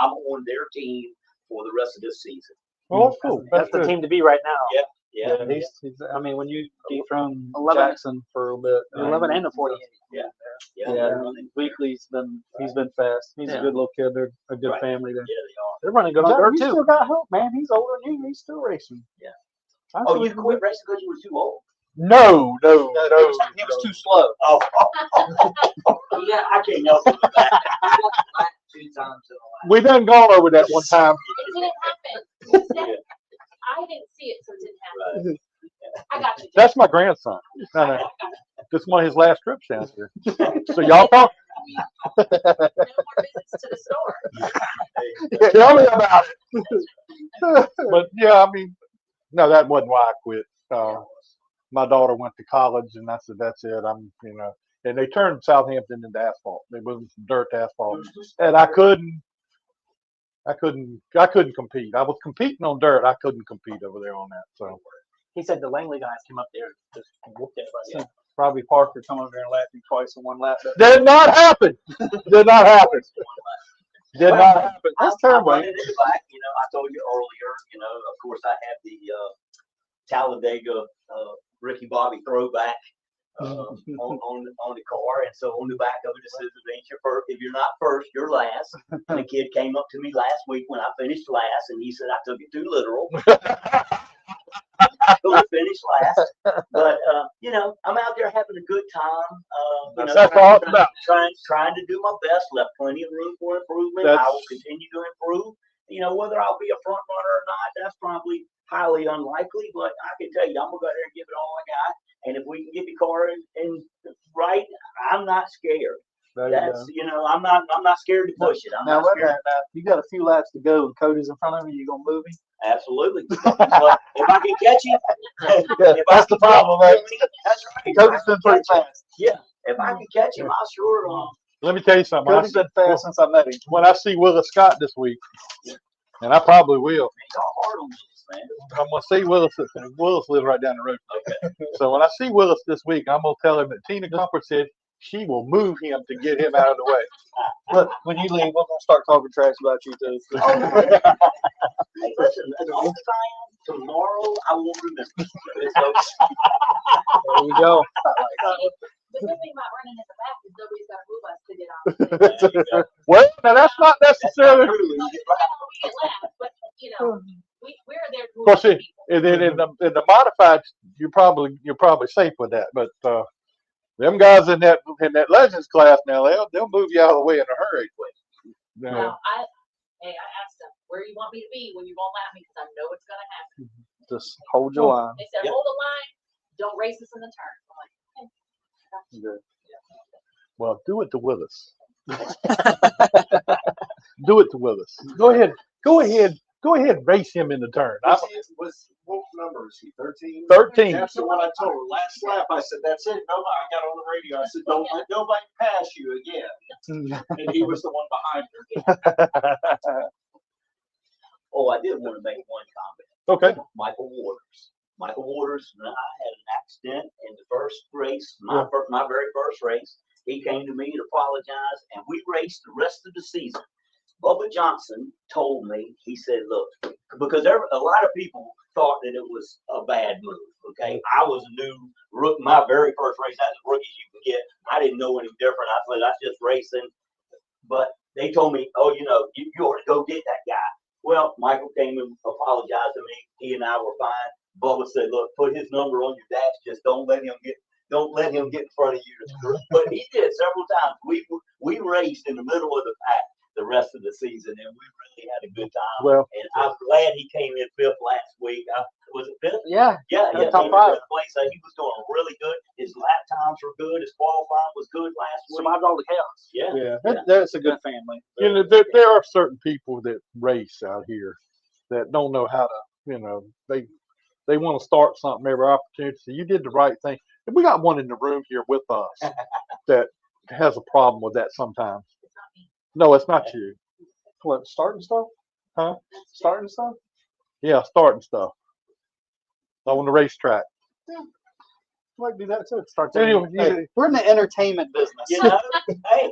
I'm on their team for the rest of this season. Oh, cool. That's the team to be right now. Yeah. He's, when you dethrone 11 Jackson for a bit, 11 and a 48. Weekly's he's been fast. He's a good little kid. They're a good family there. Yeah, they are. They're running good on dirt He too. still got help, man. He's older than you. He's still racing. Yeah. Oh, you quit racing because you were too old? No. He was too slow. Oh. Yeah, I can't help it with that. 2 times in a We done gone over that one time. It didn't happen. I didn't see it, so it didn't happen. I got you. That's my grandson. No. This is one of his last trips down here. So y'all talk. No more visits to the store. Tell me about it. But yeah, no, that wasn't why I quit. my daughter went to college, and I said, that's it. And they turned Southampton into asphalt. It was dirt to asphalt, and I couldn't compete. I was competing on dirt. I couldn't compete over there on that. So He said the Langley guys came up there and just whooped everybody. Yeah. Robbie Parker come over there and lapped you twice in one lap. did not happen. Did not happen. Did not happen. That's I terrible. run it in the back. I told you earlier. Of course, I have the Talladega Ricky Bobby throwback on the car, and so on the back of it it says, if you're not first, you're last. And a kid came up to me last week when I finished last, and he said I took it too literal. I could have finished last, but I'm out there having a good time. That's all it's about. Trying to do my best. Left plenty of room for improvement. I will continue to improve. Whether I'll be a front runner or not, that's probably highly unlikely. But I can tell you, I'm gonna go there and give it all I got. And if we can get the car in right, I'm not scared. That's I'm not scared to push it. Now you got a few laps to go, and Cody's in front of you. You gonna move him? Absolutely. But if I can catch him, that's the problem, right? That's right. Cody's been pretty fast. Yeah, if I can catch him, I'll sure. Let me tell you something. Cody's been fast since I met him. When I see Willis Scott this week, and I probably will. Y'all hard on this, man. I'm gonna see Willis. Willis lives right down the road. Okay. So when I see Willis this week, I'm gonna tell him that Tina Comfort said she will move him to get him out of the way. Look, when you leave, we're gonna start talking trash about you too. Hey, listen, as long as I am, tomorrow I won't remember. There you go. The good thing about running in the back is nobody's got to move us to get out. Well, now that's not necessarily true. But we're there to Of course, move people. in the modified, you're probably safe with that. But them guys in that Legends class now, they'll move you out of the way in a hurry. Now, I asked them, where you want me to be when you're going to lap me, because I know it's going to happen. Just hold your line. They said, hold the line, don't race us in the turn. I'm like, okay. Good. Well, do it to Willis. Do it to Willis. Go ahead. Race him in the turn. What number is he? 13? 13. That's the one I told her. Last lap, I said, that's it. Nobody. I got on the radio. I said, don't let nobody pass you again. And he was the one behind her. Oh, I did want to make one comment. Okay. Michael Waters and I had an accident in the first race, my very first race. He came to me to apologize, and we raced the rest of the season. Bubba Johnson told me, he said, look, because a lot of people thought that it was a bad move, okay? I was a new rookie, my very first race, as a rookie you can get. I didn't know any different. I said, that's just racing. But they told me, oh, you ought to go get that guy. Well, Michael came and apologized to me. He and I were fine. Bubba said, look, put his number on your dash. Just don't let him get in front of you. But he did several times. We raced in the middle of the pack the rest of the season, and we really had a good time. Well, and I'm glad he came in fifth last week. Was it fifth? Yeah. Top five. He was doing really good. His lap times were good. His qualifying was good last week. Survived all the chaos. Yeah. That's a good family. There are certain people that race out here that don't know how to, they want to start something every opportunity. So you did the right thing. And we got one in the room here with us that has a problem with that sometimes. No, it's not you. What, starting stuff? Huh? Starting stuff? Yeah, starting stuff. On the racetrack. Yeah. Like do that too. Start Anyway, we're in the entertainment business.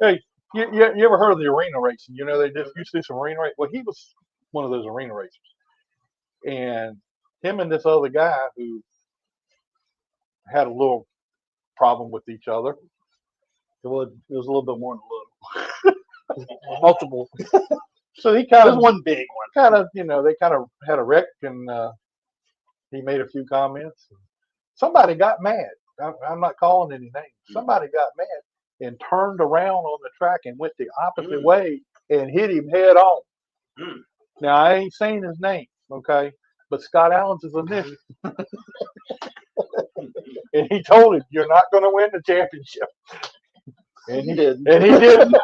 Hey, you ever heard of the arena racing? They just used to do some arena racing. Well, he was one of those arena racers. And him and this other guy who had a little problem with each other. It was a little bit more than a little. Multiple. So he kind of one big one. They kind of had a wreck, and he made a few comments. Somebody got mad. I'm not calling any names. Somebody got mad and turned around on the track and went the opposite way and hit him head on. Now I ain't saying his name, okay? But Scott Allen's his initial. And he told him, "You're not going to win the championship." And he didn't. And he didn't.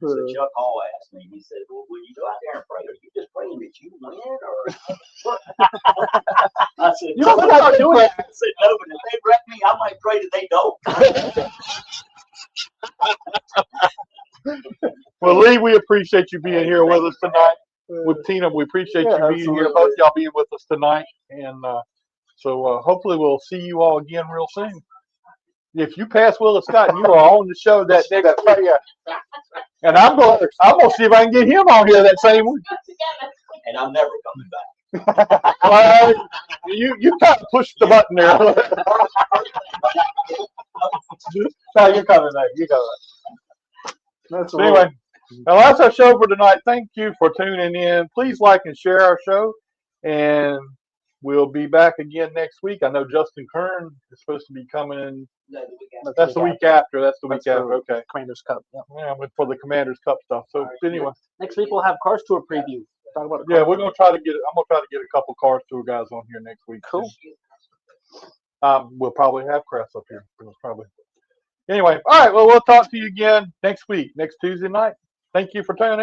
So Chuck Hall asked me, he said, well, when you go out there and pray, are you just praying that you win? Or I said, You don't start doing I said, no, but if they wreck me, I might pray that they don't. Well, Lee, we appreciate you being here with us tonight. With Tina, we appreciate you being here. Both y'all being with us tonight. And so hopefully we'll see you all again real soon. If you pass Willis Scott, you are on the show that next week. And I'm gonna see if I can get him on here that same week. And I'm never coming back. Well, you kind of pushed the button there. No, you're coming back. You go. So anyway, now that's our show for tonight. Thank you for tuning in. Please like and share our show, and we'll be back again next week. I know Justin Kern is supposed to be coming. That's the week after. That's the week after. Okay. Commanders Cup. Yeah, for the Commanders Cup stuff. So anyway, next week we'll have Cars Tour preview. Talk about we're gonna try to get. I'm gonna try to get a couple Cars Tour guys on here next week. Cool. We'll probably have Crest up here. Probably. Anyway, all right. Well, we'll talk to you again next week, next Tuesday night. Thank you for tuning in.